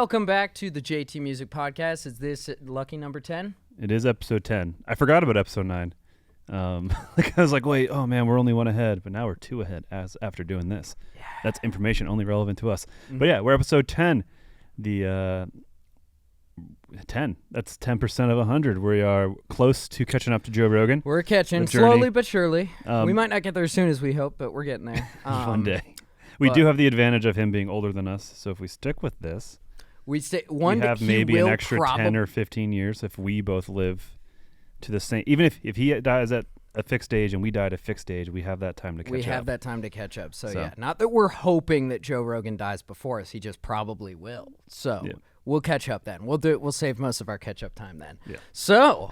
Welcome back to the JT Music Podcast. Is this lucky number 10? It is episode 10. I forgot about episode 9. I was like, wait, oh man, we're only one ahead, but now we're 2 ahead after doing this. Yeah. That's information only relevant to us. Mm-hmm. But yeah, we're episode 10. The 10. That's 10% of 100. We are close to catching up to Joe Rogan. We're catching slowly but surely. We might not get there as soon as we hope, but we're getting there. One day. We do have the advantage of him being older than us, so if we stick with this, we have maybe an extra 10 or 15 years if we both live to the same. Even if he dies at a fixed age and we die at a fixed age, we have that time to catch up. We have that time to catch up. So yeah, not that we're hoping that Joe Rogan dies before us. He just probably will. So we'll catch up then. We'll save most of our catch up time then. Yeah. So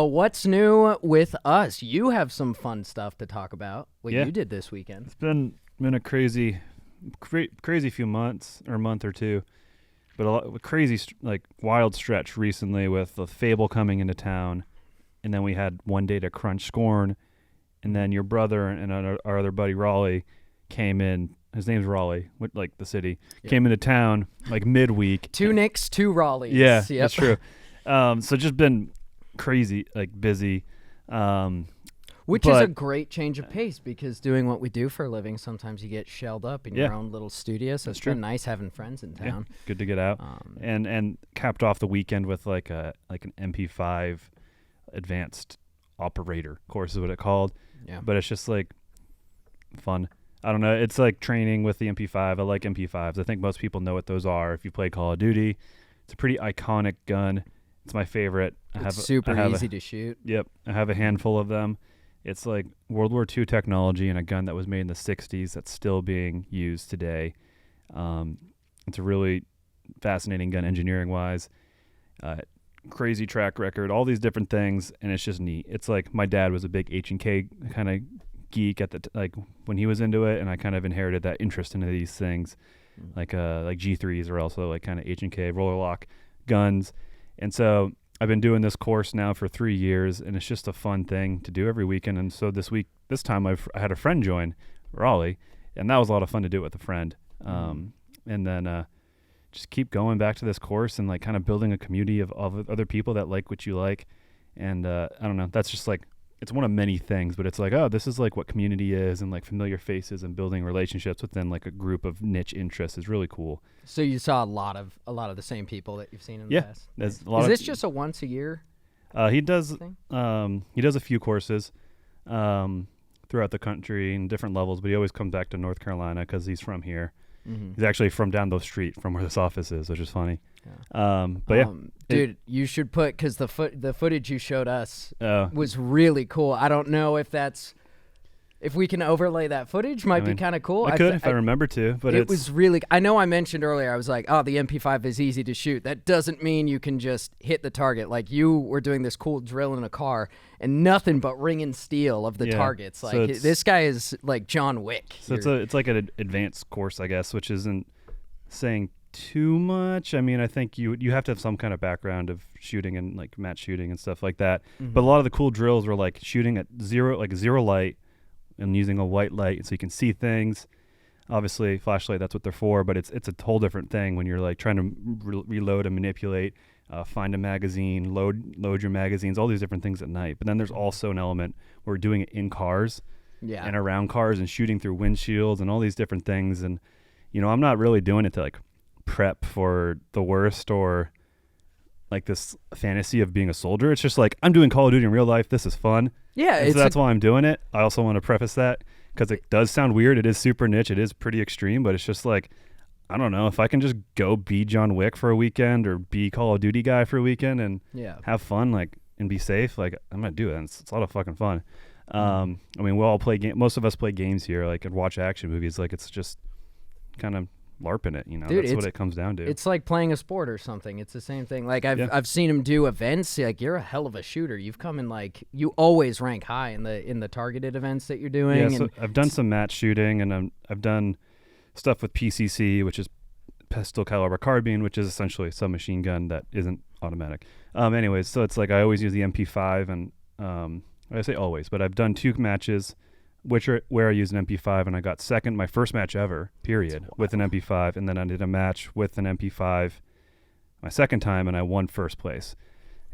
what's new with us? You have some fun stuff to talk about. What you did this weekend? It's been a crazy few months or month or two. But a crazy, wild stretch recently with the Fable coming into town, and then we had one day to crunch Scorn, and then your brother and our other buddy Raleigh came in. His name's Raleigh, like the city, came into town midweek. 2 Nicks, 2 Raleighs. Yeah, that's true. So just been crazy, busy. Which is a great change of pace because doing what we do for a living, sometimes you get shelled up in your own little studio. So it's been nice having friends in town. Yeah, good to get out. And capped off the weekend with an MP5 advanced operator course is what it called. Yeah. But it's just fun. I don't know. It's like training with the MP5. I like MP5s. I think most people know what those are. If you play Call of Duty, it's a pretty iconic gun. It's my favorite. It's super easy to shoot. Yep. I have a handful of them. It's like World War II technology and a gun that was made in the 60s that's still being used today. It's a really fascinating gun engineering-wise. Crazy track record, all these different things, and it's just neat. It's like my dad was a big H&K kind of geek at when he was into it, and I kind of inherited that interest into these things. Like G3s are also kind of H&K roller lock guns. And so I've been doing this course now for 3 years, and it's just a fun thing to do every weekend. And so this time I had a friend join, Raleigh, and that was a lot of fun to do it with a friend. And then just keep going back to this course and kind of building a community of other people that like what you like. And I don't know, that's just it's one of many things, but it's this is what community is, and familiar faces and building relationships within a group of niche interests is really cool. So you saw a lot of the same people that you've seen in the past. Is this just a once a year? He does a few courses throughout the country in different levels, but he always comes back to North Carolina because he's from here. Mm-hmm. He's actually from down the street from where this office is, which is funny. Yeah. Dude, you should put, because the footage you showed us was really cool. I don't know if we can overlay that footage, might be kind of cool. I could if I remember to, but it was really. I know I mentioned earlier, I was like, oh, the MP5 is easy to shoot. That doesn't mean you can just hit the target. You were doing this cool drill in a car and nothing but ringing steel of the targets. So this guy is like John Wick. So it's like an advanced course, I guess, which isn't saying too much. I mean, I think you have to have some kind of background of shooting and match shooting and stuff like that. Mm-hmm. But a lot of the cool drills were shooting at zero light, and using a white light so you can see things. Obviously, flashlight, that's what they're for, but it's a whole different thing when you're trying to reload and manipulate, find a magazine, load your magazines, all these different things at night. But then there's also an element where we're doing it in cars and around cars and shooting through windshields and all these different things. And, I'm not really doing it to prep for the worst or this fantasy of being a soldier. It's just I'm doing Call of Duty in real life. This is fun. Yeah. So that's why I'm doing it. I also want to preface that because it does sound weird. It is super niche. It is pretty extreme, but it's just I don't know, if I can just go be John Wick for a weekend or be Call of Duty guy for a weekend and have fun, and be safe, I'm going to do it. It's a lot of fucking fun. I mean, we'll all play most of us play games here, and watch action movies. It's just kind of LARPing it, Dude, that's what it comes down to. It's like playing a sport or something. It's the same thing. I've seen him do events. You're a hell of a shooter. You've come in you always rank high in the targeted events that you're doing. Yeah, so I've done some match shooting, and I've done stuff with PCC, which is pistol caliber carbine, which is essentially a submachine gun that isn't automatic. Anyways, so it's I always use the MP5, and I say always, but I've done 2 matches where I used an MP5, and I got second, my first match ever, period, with an MP5, and then I did a match with an MP5 my second time, and I won first place.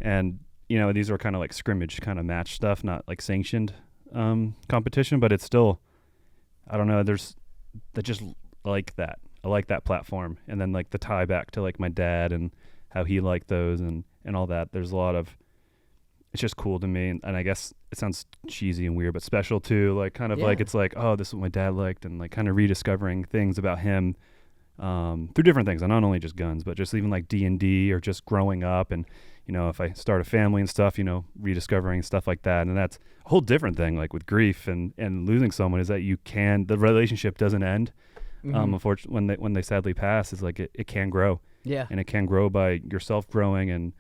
And you know, these are kind of like scrimmage kind of match stuff, not like sanctioned competition, but it's still, I don't know, there's that just like that. I like that platform. And then like the tie back to like my dad and how he liked those and all that. There's a lot of, it's just cool to me. And I guess it sounds cheesy and weird, but special too. Like kind of like, it's like, oh, this is what my dad liked, and like kind of rediscovering things about him through different things. And not only just guns, but just even like D&D or just growing up. And, you know, if I start a family and stuff, you know, rediscovering stuff like that. And that's a whole different thing, like with grief and losing someone, is that the relationship doesn't end. Unfortunately, when they sadly pass, is like it can grow. Yeah. And it can grow by yourself growing and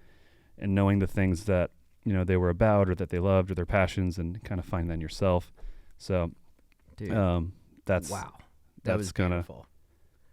knowing the things that, you know, they were about or that they loved or their passions, and kind of find that in yourself. So, dude, that's wow. That was kind of beautiful.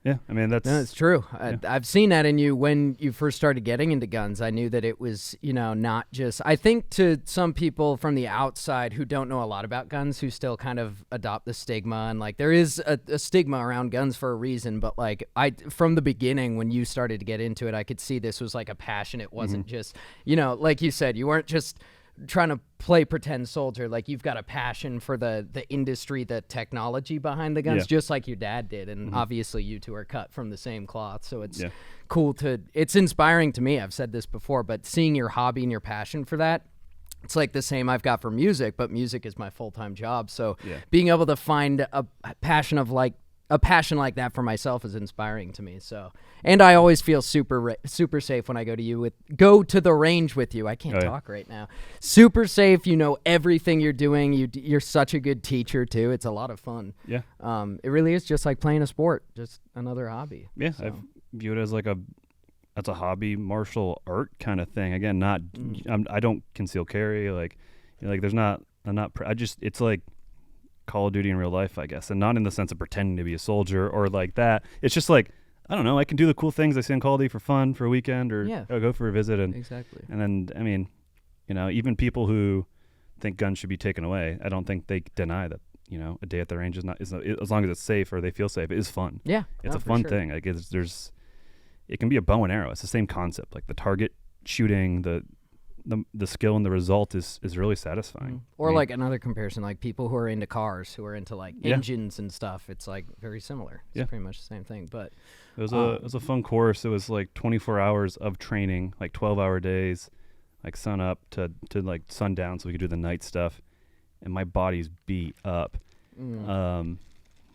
Yeah, I mean, that's... No, it's true. Yeah. I've seen that in you when you first started getting into guns. I knew that it was, you know, not just... I think to some people from the outside who don't know a lot about guns, who still kind of adopt the stigma, and, like, there is a stigma around guns for a reason, but, like, from the beginning, when you started to get into it, I could see this was, like, a passion. It wasn't just, you know, like you said, you weren't just trying to play pretend soldier. Like, you've got a passion for the industry, the technology behind the guns, just like your dad did. And obviously you two are cut from the same cloth, so it's cool it's inspiring to me. I've said this before, but seeing your hobby and your passion for that, it's like the same I've got for music, but music is my full-time job. So being able to find a passion like that for myself is inspiring to me. So, and I always feel super safe when I go to the range with you. I can't talk right now. Super safe. You know everything you're doing. You're such a good teacher too. It's a lot of fun. Yeah. It really is just like playing a sport, just another hobby. Yeah. So. I view it as like that's a hobby, martial art kind of thing. Again, not, I don't conceal carry. Like, you know, like it's like Call of Duty in real life, I guess, and not in the sense of pretending to be a soldier or like that. It's just like, I don't know, I can do the cool things I see on Call of Duty for fun for a weekend, or go for a visit, and and then, I mean, you know, even people who think guns should be taken away, I don't think they deny that, you know, a day at the range is as long as it's safe or they feel safe, it is fun. Yeah, it's a fun thing. Like it can be a bow and arrow. It's the same concept. Like the target shooting, the skill and the result is really satisfying. Or like another comparison, like people who are into cars, who are into like engines and stuff, it's like very similar. It's pretty much the same thing. But it was a fun course. It was like 24 hours of training, like 12-hour days, like sun up to like sundown, so we could do the night stuff. And my body's beat up,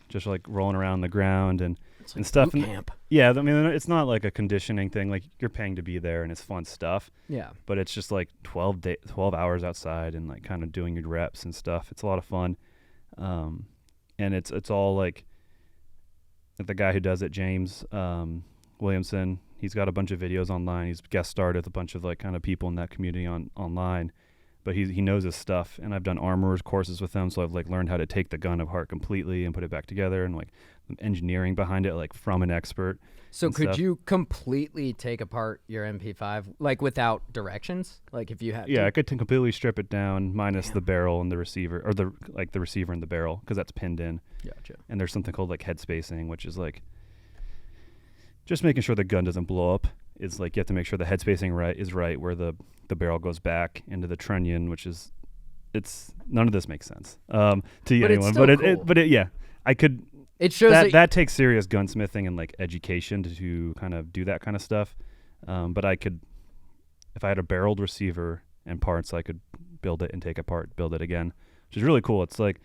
just like rolling around the ground and stuff. Boot camp. Yeah, I mean, it's not like a conditioning thing. Like, you're paying to be there, and it's fun stuff. Yeah. But it's just like 12 hours outside and like kind of doing your reps and stuff. It's a lot of fun, and it's all like the guy who does it, James Williamson. He's got a bunch of videos online. He's guest starred with a bunch of like kind of people in that community online. But he knows his stuff, and I've done armorers courses with him, so I've like learned how to take the gun apart completely and put it back together, and like engineering behind it, like from an expert. So could you completely take apart your MP5 like without directions? Like if you had I could completely strip it down minus the barrel and the receiver, or the receiver and the barrel, because that's pinned in. Gotcha. And there's something called like head spacing, which is like just making sure the gun doesn't blow up. Is like you have to make sure the head spacing is right where the barrel goes back into the trunnion, which is, it's none of this makes sense to anyone, but I could. It shows that takes serious gunsmithing and like education to kind of do that kind of stuff. But I could, if I had a barreled receiver and parts, I could build it and take apart, build it again, which is really cool. It's like,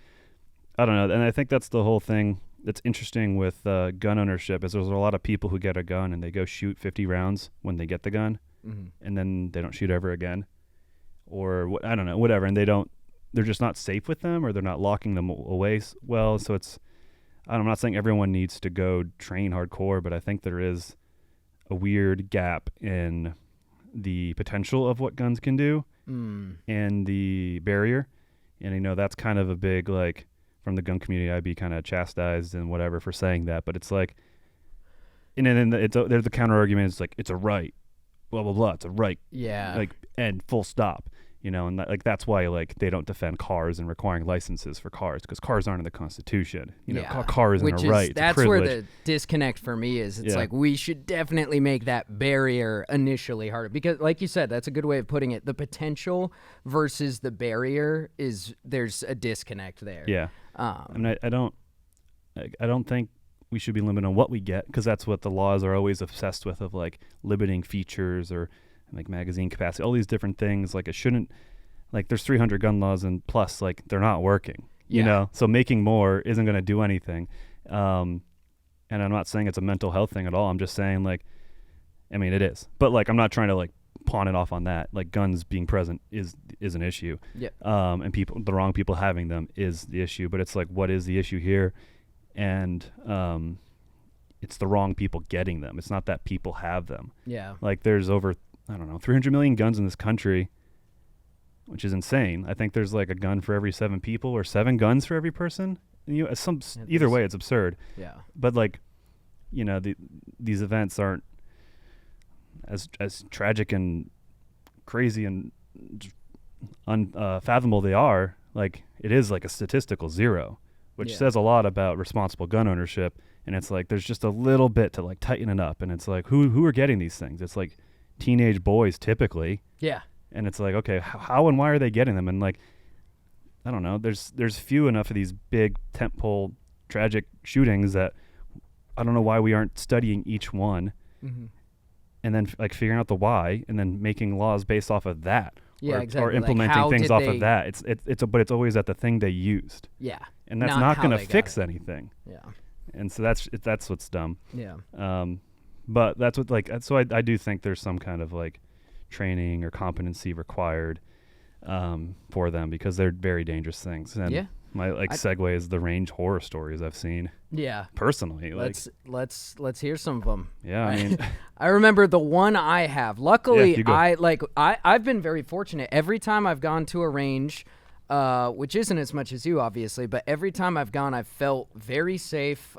I don't know, and I think that's the whole thing that's interesting with gun ownership, is there's a lot of people who get a gun and they go shoot 50 rounds when they get the gun, and then they don't shoot ever again, or I don't know, whatever, and they're just not safe with them, or they're not locking them away well. So it's, I'm not saying everyone needs to go train hardcore, but I think there is a weird gap in the potential of what guns can do and the barrier. And I know that's kind of a big, like, from the gun community, I'd be kind of chastised and whatever for saying that, but it's like, and then there's the counter argument. It's like, it's a right, blah blah blah. It's a right, like, and full stop. And that's why they don't defend cars and requiring licenses for cars, because cars aren't in the Constitution. Cars isn't a right. That's where the disconnect for me is. It's like we should definitely make that barrier initially harder, because like you said, that's a good way of putting it. The potential versus the barrier there's a disconnect there. Yeah. I don't think we should be limited on what we get, because that's what the laws are always obsessed with, of limiting features or magazine capacity, all these different things. It shouldn't, there's 300 gun laws and plus they're not working, so making more isn't going to do anything. And I'm not saying it's a mental health thing at all. I'm just saying it is, but I'm not trying to pawn it off on that. Guns being present is an issue. Yeah. And the wrong people having them is the issue, but it's what is the issue here? And it's the wrong people getting them. It's not that people have them. Yeah. There's over 300 million guns in this country, which is insane. I think there's a gun for every 7 people, or 7 guns for every person. Either way, it's absurd. Yeah. But these events aren't as tragic and crazy and unfathomable they are. It is a statistical 0, which says a lot about responsible gun ownership. And it's there's just a little bit to tighten it up. And it's who are getting these things? It's teenage boys typically. Yeah. And it's okay, how and why are they getting them? And I don't know, there's few enough of these big tentpole tragic shootings that I don't know why we aren't studying each one. Mm-hmm. And then figuring out the why, and then making laws based off of that. Yeah, exactly. Or implementing things off of that. But it's always at the thing they used. Yeah. And that's not going to fix anything. Yeah. And so that's what's dumb. Yeah. But that's what so I do think there's some kind of training or competency required for them, because they're very dangerous things. And my segue is the range horror stories I've seen. Yeah. Personally, let's hear some of them. Yeah, I mean, I remember the one I have. Luckily, I've been very fortunate. Every time I've gone to a range, which isn't as much as you, obviously, but every time I've gone, I've felt very safe.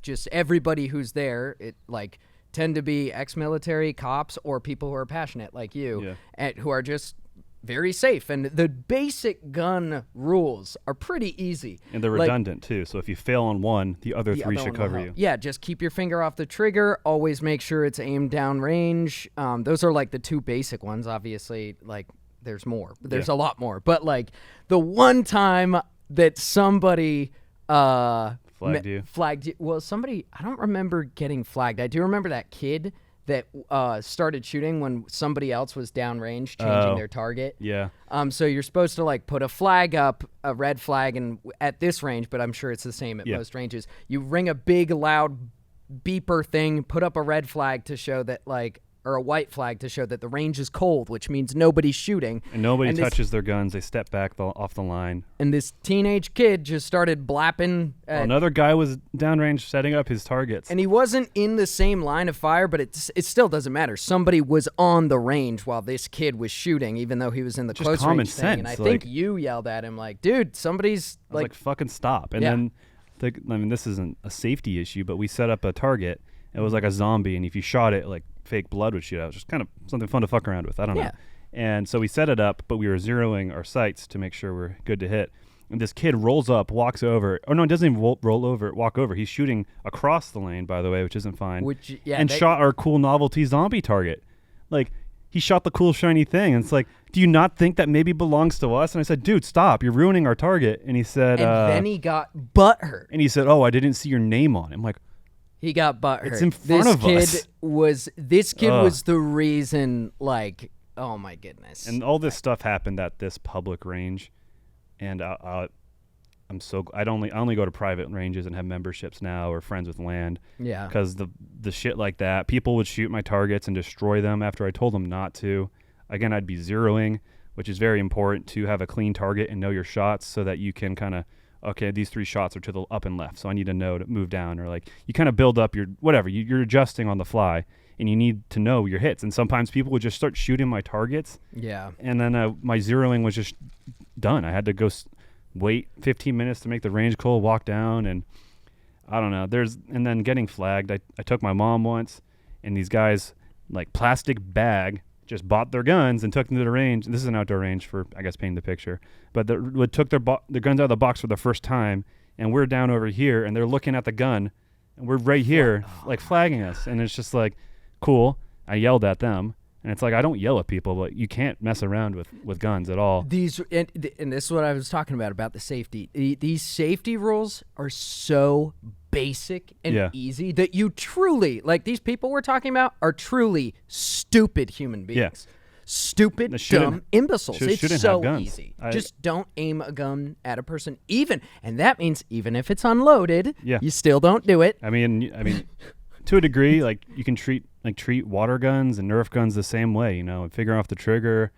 Just everybody who's there, it tend to be ex-military cops or people who are passionate like you, and who are just very safe. And the basic gun rules are pretty easy. And they're redundant too. So if you fail on one, the other 3 should cover you. Yeah, just keep your finger off the trigger. Always make sure it's aimed down range. Those are the 2 basic ones. Obviously, there's more. There's a lot more. But the one time that somebody flagged you. Well, somebody, I don't remember getting flagged. I do remember that kid that started shooting when somebody else was downrange changing their target. Yeah. So you're supposed to put a flag up, a red flag, and at this range, but I'm sure it's the same at most ranges. You ring a big loud beeper thing, put up a red flag to show that or a white flag to show that the range is cold, which means nobody's shooting. And nobody touches their guns. They step back off the line. And this teenage kid just started blapping. Another guy was downrange setting up his targets. And he wasn't in the same line of fire, but it still doesn't matter. Somebody was on the range while this kid was shooting, even though he was in the just close common range sense. thing. And I think you yelled at him dude, somebody's fucking stop. And then this isn't a safety issue, but we set up a target. It was a zombie, and if you shot it, fake blood would shoot out. It was just kind of something fun to fuck around with. I don't know. And so we set it up, but we were zeroing our sights to make sure we're good to hit. And this kid rolls up, walks over. Oh, no, it doesn't even walk over. He's shooting across the lane, by the way, which isn't fine. Shot our cool novelty zombie target. He shot the cool shiny thing. And it's do you not think that maybe belongs to us? And I said, dude, stop. You're ruining our target. And he said... And then he got butthurt. And he said, oh, I didn't see your name on it. I'm he got butthurt. It's in front of us. This kid was the reason, oh my goodness. And all this stuff happened at this public range, and I only go to private ranges and have memberships now, or friends with land. Yeah. Because the shit like that, people would shoot my targets and destroy them after I told them not to. Again, I'd be zeroing, which is very important to have a clean target and know your shots so that you can kind of, okay, these 3 shots are to the up and left, so I need to know to move down, or you kind of build up your whatever. You're adjusting on the fly, and you need to know your hits. And sometimes people would just start shooting my targets. Yeah. And then my zeroing was just done. I had to go wait 15 minutes to make the range call, walk down, and I don't know. And then getting flagged. I took my mom once, and these guys plastic bag just bought their guns and took them to the range. This is an outdoor range for, I guess, painting the picture. But took their guns out of the box for the first time, and we're down over here, and they're looking at the gun, and we're right here, like flagging us. And it's just like, cool. I yelled at them. And it's like, I don't yell at people, but you can't mess around with guns at all. And this is what I was talking about the safety. These safety rules are so basic and easy that you truly, like these people we're talking about, are truly stupid human beings. Yeah. Stupid, dumb imbeciles. It's so easy. Just don't aim a gun at a person, and that means even if it's unloaded, you still don't do it. I mean, to a degree, like you can treat water guns and Nerf guns the same way, and figure off the trigger,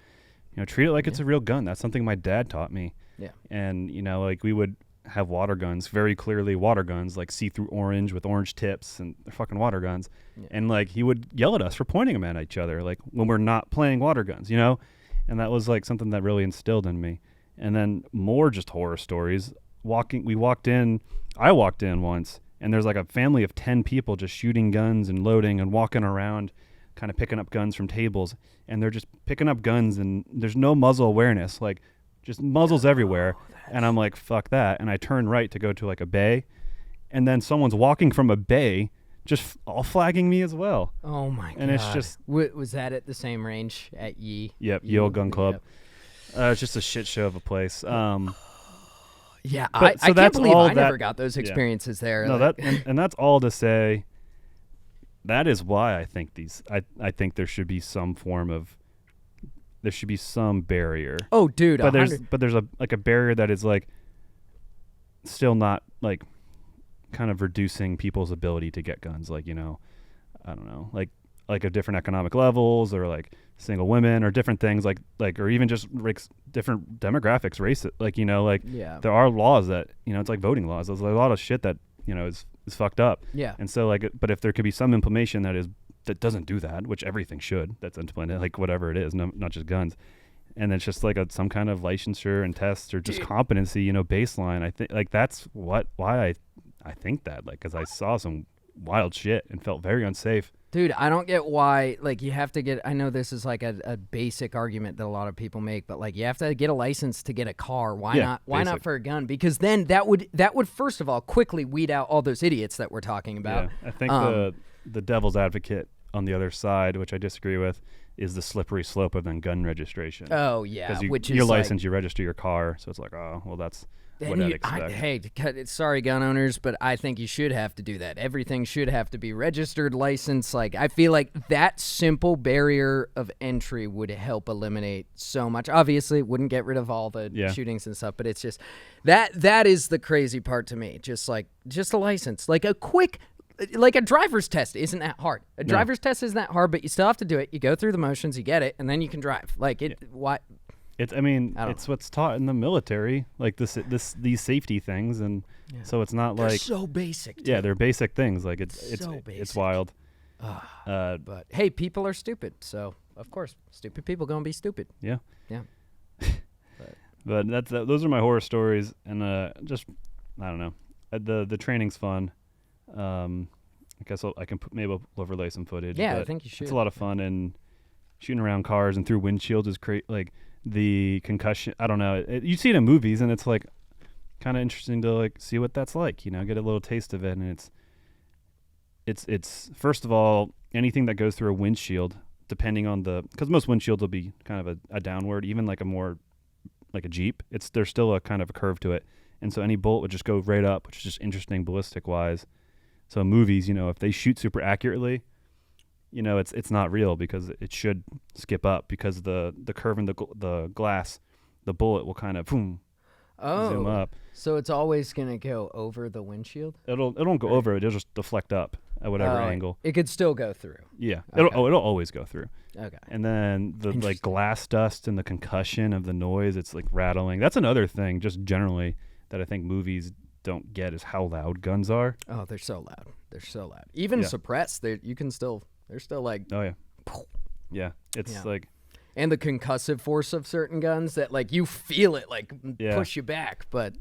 treat it like it's a real gun. That's something my dad taught me. Yeah. And, like we would have water guns, very clearly water guns, like see-through orange with orange tips, and they're fucking water guns. Yeah. And like he would yell at us for pointing them at each other, like when we're not playing water guns, and that was like something that really instilled in me. And then more just horror stories. I walked in once, and there's like a family of 10 people just shooting guns and loading and walking around, kind of picking up guns from tables. And they're just picking up guns, and there's no muzzle awareness, like just muzzles everywhere. And I'm like, fuck that. And I turn right to go to like a bay. And then someone's walking from a bay, just all flagging me as well. Oh my God. And it's just. Was that at the same range at Yee? Yep, Yale Gun Club. Yep. It's just a shit show of a place. Yeah, I can't believe I never got those experiences there. No, and that's all to say. That is why I think I think there should be some barrier. Oh, dude, but there's a barrier that is like still not like kind of reducing people's ability to get guns. Like I don't know, like of different economic levels, or like single women, or different things like or even just different demographics, race, there are laws that it's like voting laws. There's a lot of shit that is fucked up. Yeah. And so but if there could be some implementation that doesn't do that, which everything should, that's implemented, like whatever it is, not just guns, and it's just like some kind of licensure and tests or just competency, baseline. I think like that's why I think that, like, because I saw some wild shit and felt very unsafe. Dude, I don't get why, like, you have to get, I know this is like a basic argument that a lot of people make, but like you have to get a license to get a car. Why not for a gun? Because then that would first of all quickly weed out all those idiots that we're talking about. Yeah, I think the devil's advocate on the other side, which I disagree with, is the slippery slope of then gun registration. Oh yeah, because your license, you register your car, so it's like, oh well, that's what I'd expect. Sorry, gun owners, but I think you should have to do that. Everything should have to be registered, licensed. Like, I feel like that simple barrier of entry would help eliminate so much. Obviously, it wouldn't get rid of all the shootings and stuff, but it's just that is the crazy part to me. Just a license, like a quick. Like a driver's test isn't that hard. A driver's test isn't that hard, but you still have to do it. You go through the motions, you get it, and then you can drive. Like what? It's what's taught in the military, like these safety things, and so it's not they're like so basic. Yeah, they're basic things. Like it's wild. But hey, people are stupid, so of course, stupid people gonna be stupid. Yeah. But those are my horror stories, and just I don't know. The training's fun. I guess I can maybe overlay some footage. Yeah, I think you should. It's a lot of fun, and shooting around cars and through windshields is great. Like the concussion, I don't know. You see it in movies, and it's like kind of interesting to like see what that's like. Get a little taste of it, and it's first of all, anything that goes through a windshield, depending on because most windshields will be kind of a downward, even like a more like a Jeep. There's still a kind of a curve to it, and so any bullet would just go right up, which is just interesting ballistic wise. So movies, if they shoot super accurately, it's not real because it should skip up because the curve in the glass, the bullet will kind of zoom up. So it's always gonna go over the windshield. It won't go over it. It'll just deflect up at whatever angle. It could still go through. Yeah. Okay. It'll always go through. Okay. And then the like glass dust and the concussion of the noise, it's like rattling. That's another thing, just generally, that I think movies don't get is how loud guns are. Oh, they're so loud. Even suppressed, they're still like. Oh yeah. Yeah, it's like. And the concussive force of certain guns that like you feel it like push you back, but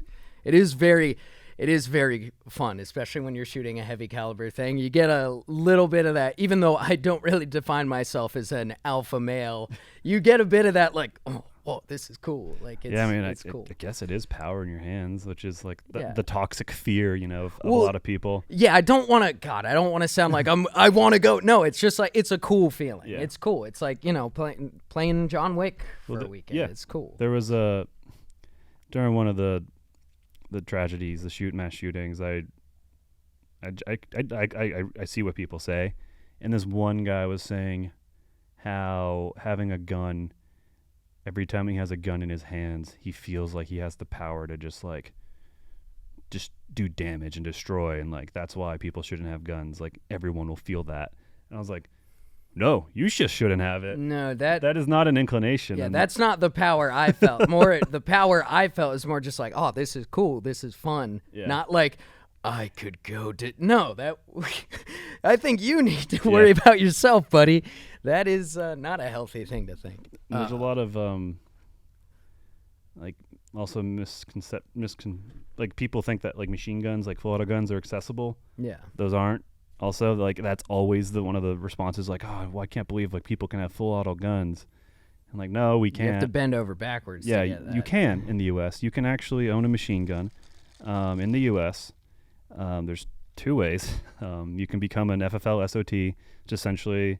it is very it is very fun, especially when you're shooting a heavy caliber thing. You get a little bit of that, even though I don't really define myself as an alpha male. You get a bit of that, like, oh, whoa, this is cool. Like, it's, it's cool. I guess it is power in your hands, which is like the toxic fear, of a lot of people. Yeah, I don't want to sound like I want to go. No, it's just like, it's a cool feeling. Yeah. It's cool. It's like, playing John Wick for a weekend. Yeah. It's cool. There was during one of the tragedies, the mass shootings, I see what people say, and this one guy was saying how having a gun, every time he has a gun in his hands, he feels like he has the power to just do damage and destroy, and like that's why people shouldn't have guns. Like everyone will feel that, and I was like, no, you just shouldn't have it. No, that is not an inclination. Yeah, that's not the power I felt. The power I felt is more just like, oh, this is cool, this is fun. Yeah. Not like I could go to. No, that I think you need to worry about yourself, buddy. That is not a healthy thing to think. There's a lot of also like people think that like machine guns, like full auto guns, are accessible. Yeah, those aren't. Also, like that's always one of the responses, like, oh, well, I can't believe like people can have full auto guns. And like, no, we can't. You have to bend over backwards. Yeah, to get that. You can in the U.S. You can actually own a machine gun in the U.S. There's two ways. You can become an FFL SOT, which essentially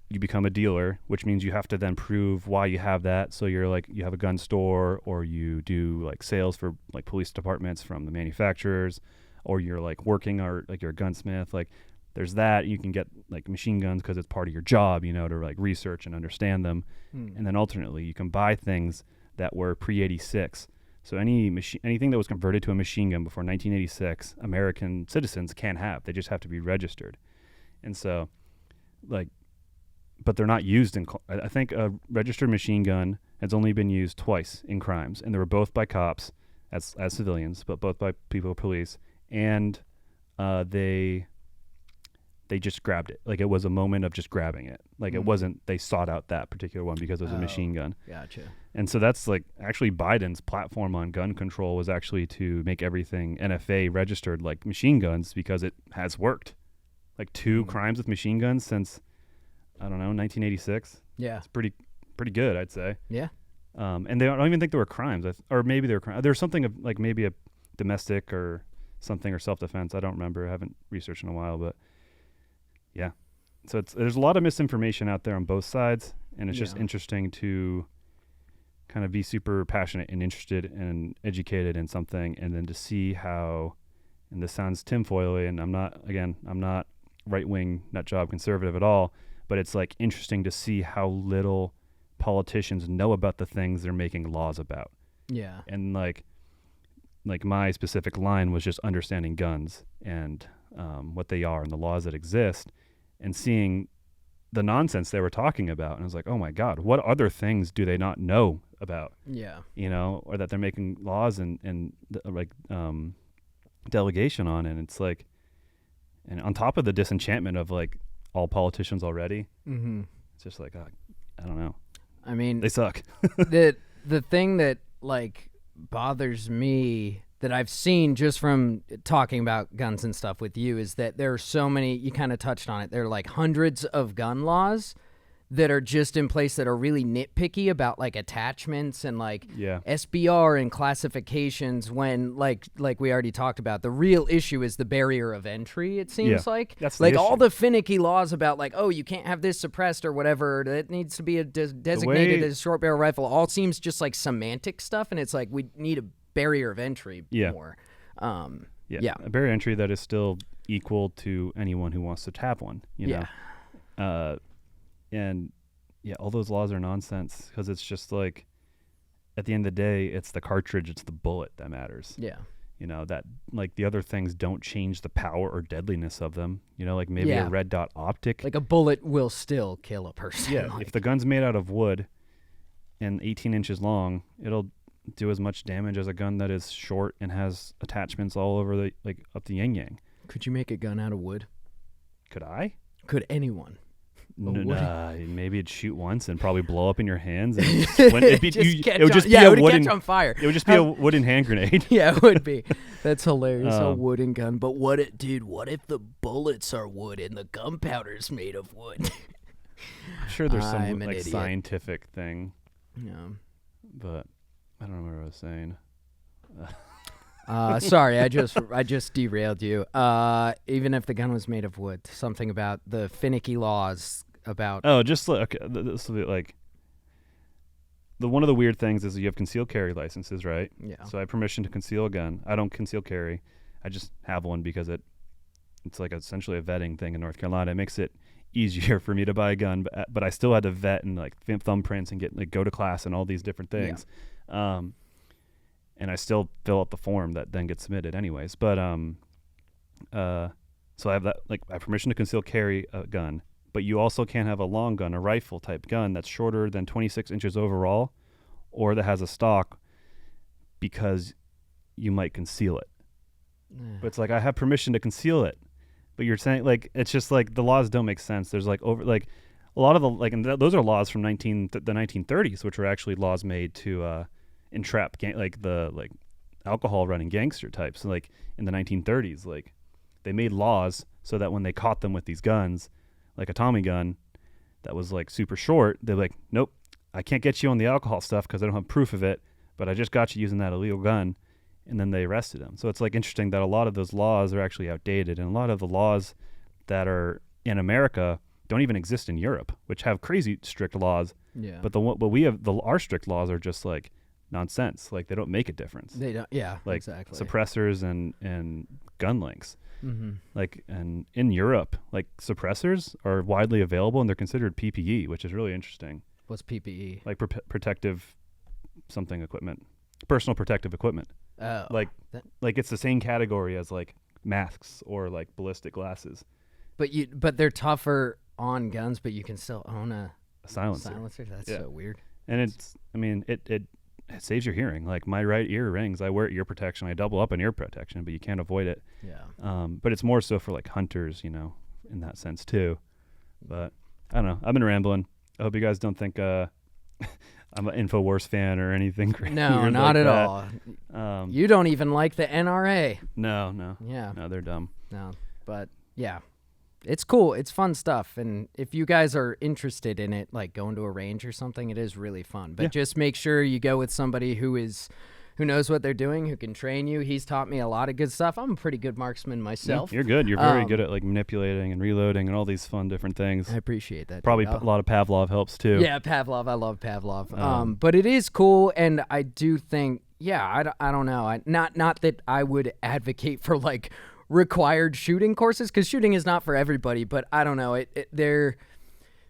you become a dealer, which means you have to then prove why you have that. So you're like, you have a gun store, or you do like sales for like police departments from the manufacturers, or you're like working, or like you're a gunsmith. Like there's that. You can get like machine guns because it's part of your job, to like research and understand them. And then alternately you can buy things that were pre-86. So anything that was converted to a machine gun before 1986, American citizens can have. They just have to be registered. And so like, but they're not used in, I think a registered machine gun has only been used twice in crimes, and they were both by cops as civilians, but both by police. And they just grabbed it. Like it was a moment of just grabbing it. Like it wasn't, they sought out that particular one because it was a machine gun. Gotcha. And so that's like, actually Biden's platform on gun control was actually to make everything NFA registered like machine guns, because it has worked. Like 2 crimes with machine guns since, I don't know, 1986. Yeah. It's pretty good, I'd say. Yeah. And they don't even think there were crimes, or maybe there were crimes. There's something of like maybe a domestic or something, or self-defense. I don't remember. I haven't researched in a while, but yeah. So there's a lot of misinformation out there on both sides, and it's just interesting to kind of be super passionate and interested and educated in something, and then to see how, and this sounds tinfoily, and I'm not right-wing nutjob conservative at all, but it's like interesting to see how little politicians know about the things they're making laws about. Yeah. And like my specific line was just understanding guns and what they are and the laws that exist, and seeing the nonsense they were talking about. And I was like, oh my God, what other things do they not know about? Yeah. Or that they're making laws and delegation on. And it's like, and on top of the disenchantment of like all politicians already, it's just like, I don't know. I mean, they suck. the thing that like bothers me that I've seen just from talking about guns and stuff with you is that there are so many, you kind of touched on it, there are like hundreds of gun laws that are just in place that are really nitpicky about like attachments and like SBR and classifications, when like we already talked about, the real issue is the barrier of entry, it seems like. That's like all the finicky laws about like, oh, you can't have this suppressed or whatever, it needs to be designated as a short barrel rifle, all seems just like semantic stuff, and it's like we need a barrier of entry more. A barrier of entry that is still equal to anyone who wants to have one, you know. And all those laws are nonsense, because it's just like, at the end of the day, it's the cartridge, it's the bullet that matters. Yeah. That like the other things don't change the power or deadliness of them. Like maybe a red dot optic. Like a bullet will still kill a person. Yeah. If the gun's made out of wood and 18 inches long, it'll do as much damage as a gun that is short and has attachments all over the, like up the yin yang. Could you make a gun out of wood? Could I? Could anyone? Maybe it'd shoot once and probably blow up in your hands. And it would just be a wooden, catch on fire. It would just be a wooden hand grenade. Yeah, it would be. That's hilarious. A wooden gun. But what if the bullets are wood and the gunpowder's made of wood? I'm sure there's some like scientific thing. Yeah. But I don't know what I was saying. Sorry, I just derailed you. Even if the gun was made of wood, something about the finicky laws about. Oh, just like this will be like one of the weird things is you have concealed carry licenses, right? Yeah. So I have permission to conceal a gun. I don't conceal carry. I just have one because it's like essentially a vetting thing in North Carolina. It makes it easier for me to buy a gun, but I still had to vet and like thumbprints and get like go to class and all these different things. Yeah. And I still fill out the form that then gets submitted anyways. But so I have that, like, I have permission to conceal carry a gun, but you also can't have a long gun, a rifle type gun that's shorter than 26 inches overall, or that has a stock, because you might conceal it. But it's like, I have permission to conceal it, but you're saying, like, it's just like the laws don't make sense. There's like a lot of the, like, and those are laws from the 1930s, which were actually laws made to entrap like alcohol running gangster types. So like in the 1930s, like they made laws so that when they caught them with these guns, like a Tommy gun that was like super short, they're like, nope, I can't get you on the alcohol stuff because I don't have proof of it, but I just got you using that illegal gun. And then they arrested him. So it's like interesting that a lot of those laws are actually outdated, and a lot of the laws that are in America don't even exist in Europe, which have crazy strict laws. Yeah. But we have our strict laws are just like nonsense. Like they don't make a difference. They don't. Yeah. Like exactly. Suppressors and gun links. Mm-hmm. Like, and in Europe, like suppressors are widely available and they're considered PPE, which is really interesting. What's PPE? Like protective something equipment, personal protective equipment. Oh, like it's the same category as like masks or like ballistic glasses. But they're tougher on guns, but you can still own a silencer. That's so weird. And it saves your hearing. Like my right ear rings. I wear ear protection. I double up on ear protection, but you can't avoid it. Yeah. But it's more so for like hunters, you know, in that sense too. But I don't know. I've been rambling. I hope you guys don't think I'm an InfoWars fan or anything crazy. No, not at all. You don't even like the NRA. No. Yeah. No, they're dumb. No, but yeah. It's cool. It's fun stuff. And if you guys are interested in it, like going to a range or something, it is really fun. But just make sure you go with somebody who knows what they're doing, who can train you. He's taught me a lot of good stuff. I'm a pretty good marksman myself. Yeah, you're good. You're very good at like manipulating and reloading and all these fun different things. I appreciate that. Probably a lot of Pavlov helps too. Yeah, Pavlov. I love Pavlov. But it is cool, and I do think, I don't know. Not that I would advocate for like required shooting courses, because shooting is not for everybody, but I don't know. There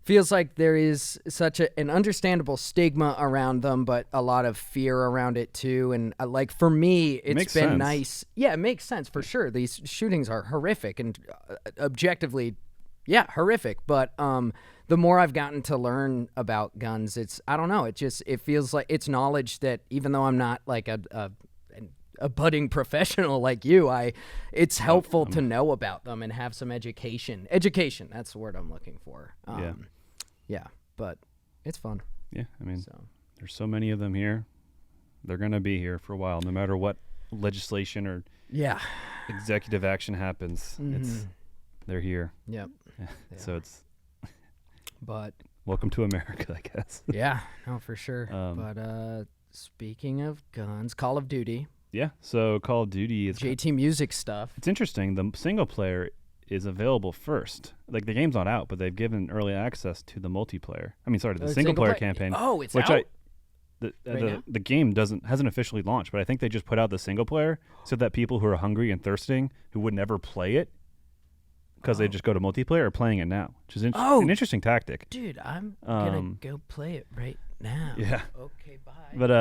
feels like there is such an understandable stigma around them, but a lot of fear around it too. And like for me, it's been nice. Yeah, it makes sense for sure. These shootings are horrific and objectively, horrific. But the more I've gotten to learn about guns, I don't know. It feels like it's knowledge that even though I'm not like a budding professional like you, it's helpful to know about them and have some education. Education, that's the word I'm looking for. But it's fun. Yeah, I mean, there's so many of them here. They're going to be here for a while, no matter what legislation or executive action happens. Mm-hmm. They're here. Yep. So it's but welcome to America, I guess. Yeah, no, for sure. But speaking of guns, Call of Duty. Yeah, so Call of Duty is JT Music stuff. It's interesting. The single player is available first. Like the game's not out, but they've given early access to the multiplayer. I mean, sorry, to the single player campaign. Oh, it's out. The game hasn't officially launched, but I think they just put out the single player so that people who are hungry and thirsting who would never play it because they just go to multiplayer are playing it now, which is an interesting tactic. Dude, I'm gonna go play it right now. Yeah. Okay, bye. But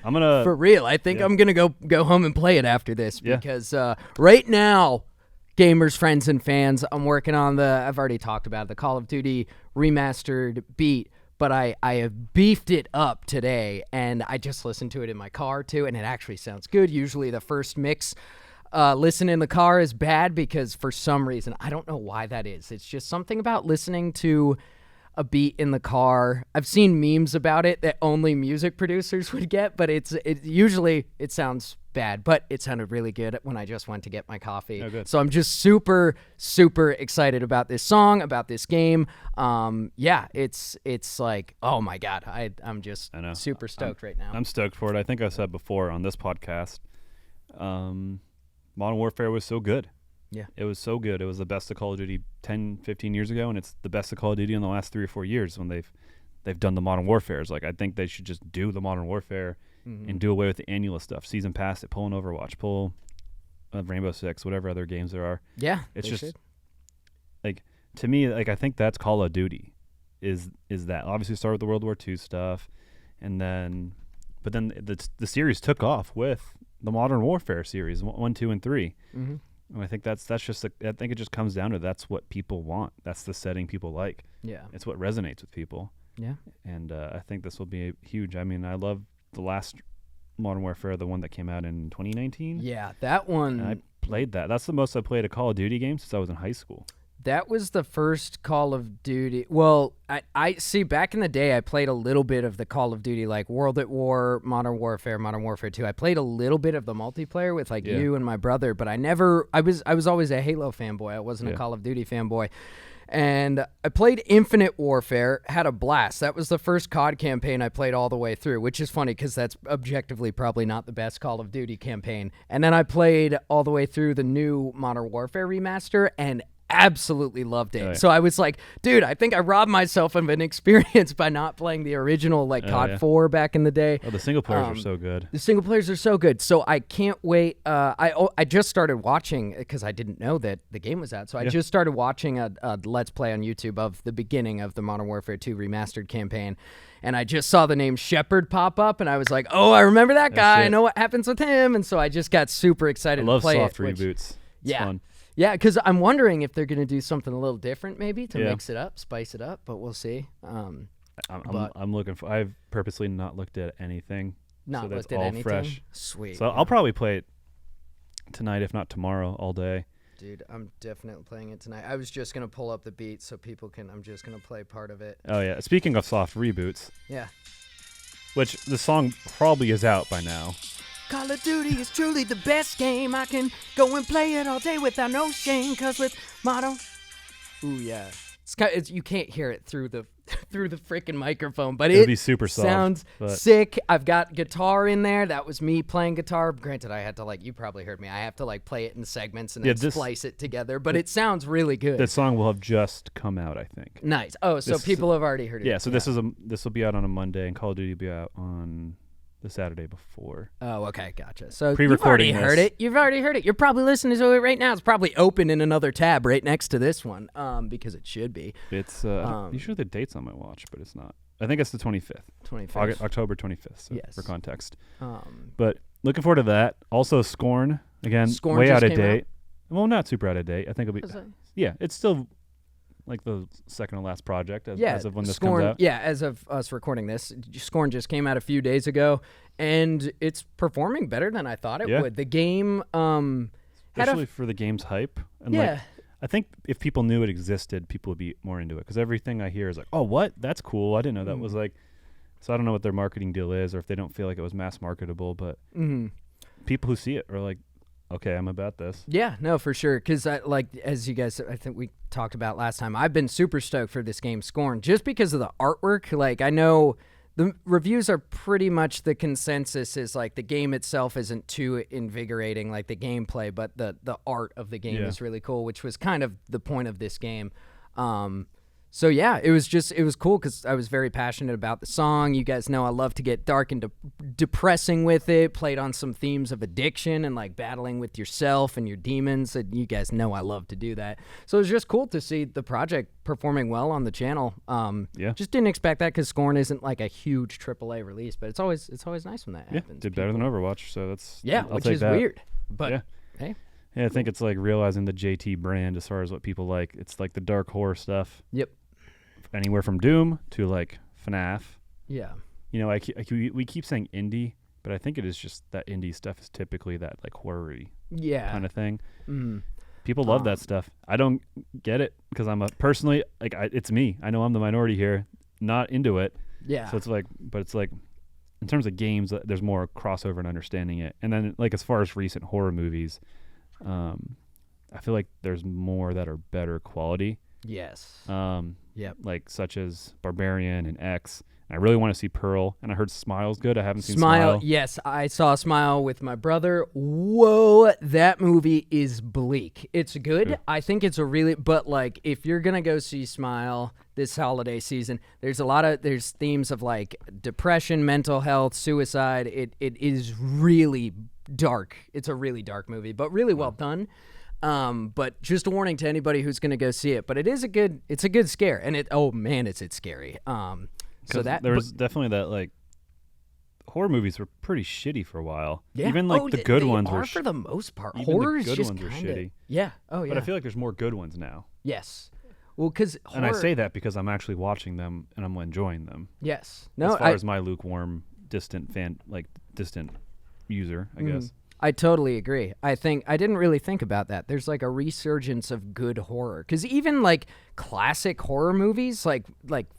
I'm gonna for real. I think I'm gonna go home and play it after this because right now, gamers, friends, and fans, I'm working on I've already talked about it, the Call of Duty remastered beat, but I have beefed it up today, and I just listened to it in my car too, and it actually sounds good. Usually the first mix listen in the car is bad because for some reason, I don't know why that is. It's just something about listening to a beat in the car. I've seen memes about it that only music producers would get, but it usually it sounds bad, but it sounded really good when I just went to get my coffee. Oh, good. So I'm just super, super excited about this song, about this game. Yeah, it's like, oh my God, I'm just super stoked right now. I'm stoked for it. I think I said before on this podcast, Modern Warfare was so good. Yeah. It was so good. It was the best of Call of Duty 10, 15 years ago, and it's the best of Call of Duty in the last 3 or 4 years when they've done the Modern Warfares. Like, I think they should just do the Modern Warfare and do away with the annual stuff. Season pass it, pull an Overwatch, pull Rainbow Six, whatever other games there are. Yeah, it's just like, to me, like, I think that's Call of Duty. Is that obviously start with the World War II stuff, and then the series took off with the Modern Warfare series 1, 2, and 3. Mm-hmm. And I think that's just I think it just comes down to that's what people want. That's the setting people like. Yeah, it's what resonates with people. Yeah, and I think this will be huge. I mean, I love the last Modern Warfare, the one that came out in 2019. Yeah, that one. And I played that. That's the most I played a Call of Duty game since I was in high school. That was the first Call of Duty. Well, I see, back in the day, I played a little bit of the Call of Duty, like World at War, Modern Warfare 2. I played a little bit of the multiplayer with you and my brother, but I was always a Halo fanboy. I wasn't a Call of Duty fanboy. And I played Infinite Warfare, had a blast. That was the first COD campaign I played all the way through, which is funny because that's objectively probably not the best Call of Duty campaign. And then I played all the way through the new Modern Warfare remaster and absolutely loved it. So I was like, dude, I think I robbed myself of an experience by not playing the original COD 4 back in the day. Oh, the single players are so good. The single players are so good. So I can't wait. I just started watching because I didn't know that the game was out. So I just started watching a Let's Play on YouTube of the beginning of the Modern Warfare 2 remastered campaign. And I just saw the name Shepard pop up, and I was like, oh, I remember that guy. I know what happens with him. And so I just got super excited to play it. I love soft reboots. It's fun. Yeah, because I'm wondering if they're going to do something a little different, maybe to mix it up, spice it up. But we'll see. I'm looking for. I've purposely not looked at anything. Not so that's looked at all anything. Fresh. Sweet. So I'll probably play it tonight, if not tomorrow, all day. Dude, I'm definitely playing it tonight. I was just going to pull up the beat so people can. I'm just going to play part of it. Oh yeah. Speaking of soft reboots. Yeah. Which the song probably is out by now. Call of Duty is truly the best game. I can go and play it all day without no shame. Cause with Modern, ooh yeah, you can't hear it through the freaking microphone, but it'll be super soft. Sounds sick. I've got guitar in there. That was me playing guitar. Granted, I had to you probably heard me. I have to play it in segments and then splice it together. But it sounds really good. The song will have just come out, I think. Nice. Oh, so people have already heard it. Yeah. So this will be out on a Monday, and Call of Duty will be out on the Saturday before. Oh, okay, gotcha. So you've already heard it. You've already heard it. You're probably listening to it right now. It's probably open in another tab right next to this one, because it should be. It's usually the date's on my watch, but it's not. I think it's the 25th. October 25th. So yes. For context. But looking forward to that. Also, Scorn again. Scorn way just out of came date. Well, not super out of date. I think it'll be. Yeah, it's still the second to last project as of when this Scorn, comes out. Yeah, as of us recording this, Scorn just came out a few days ago, and it's performing better than I thought it would. The game, especially for the game's hype, and I think if people knew it existed, people would be more into it. Because everything I hear is oh, what? That's cool. I didn't know that was So I don't know what their marketing deal is, or if they don't feel like it was mass marketable, but people who see it are okay, I'm about this. Yeah, no, for sure. Because as you guys, I think we talked about last time, I've been super stoked for this game, Scorn, just because of the artwork. I know the reviews are pretty much the consensus is the game itself isn't too invigorating, the gameplay, but the art of the game is really cool, which was kind of the point of this game. So yeah, it was cool because I was very passionate about the song. You guys know I love to get dark and depressing with it. Played on some themes of addiction and battling with yourself and your demons. And you guys know I love to do that. So it was just cool to see the project performing well on the channel. Just didn't expect that because Scorn isn't a huge AAA release, but it's always nice when that happens. Did better than Overwatch, so that's which is weird. But hey. Yeah, I think it's realizing the JT brand as far as what people like. It's the dark horror stuff. Yep. Anywhere from Doom to FNAF. Yeah. We keep saying indie, but I think it is just that indie stuff is typically that horror-y kind of thing. People love that stuff. I don't get it because I'm personally like it's me. I know I'm the minority here, not into it. Yeah. So it's like, but it's like, in terms of games, there's more crossover and understanding it. And then like as far as recent horror movies, I feel like there's more that are better quality. Yes. Yep. Like such as Barbarian and X. I really want to see Pearl, and I heard Smile's good. I haven't seen Smile. Yes, I saw Smile with my brother. Whoa, that movie is bleak. It's good. I think it's but like if you're gonna go see Smile this holiday season, there's themes of like depression, mental health, suicide. It is really dark. It's a really dark movie, but really well done. But just a warning to anybody who's gonna go see it. But it's a good scare, and it's scary. So that there was definitely that like horror movies were pretty shitty for a while. Yeah. Even like the good ones were for the most part. Even Horror the is good just ones were shitty. Yeah. Oh yeah. But I feel like there's more good ones now. Yes. Well, because and I say that because I'm actually watching them and I'm enjoying them. Yes. No. As far as my lukewarm, distant user, I guess. I totally agree. I didn't really think about that. There's like a resurgence of good horror because even like classic horror movies, like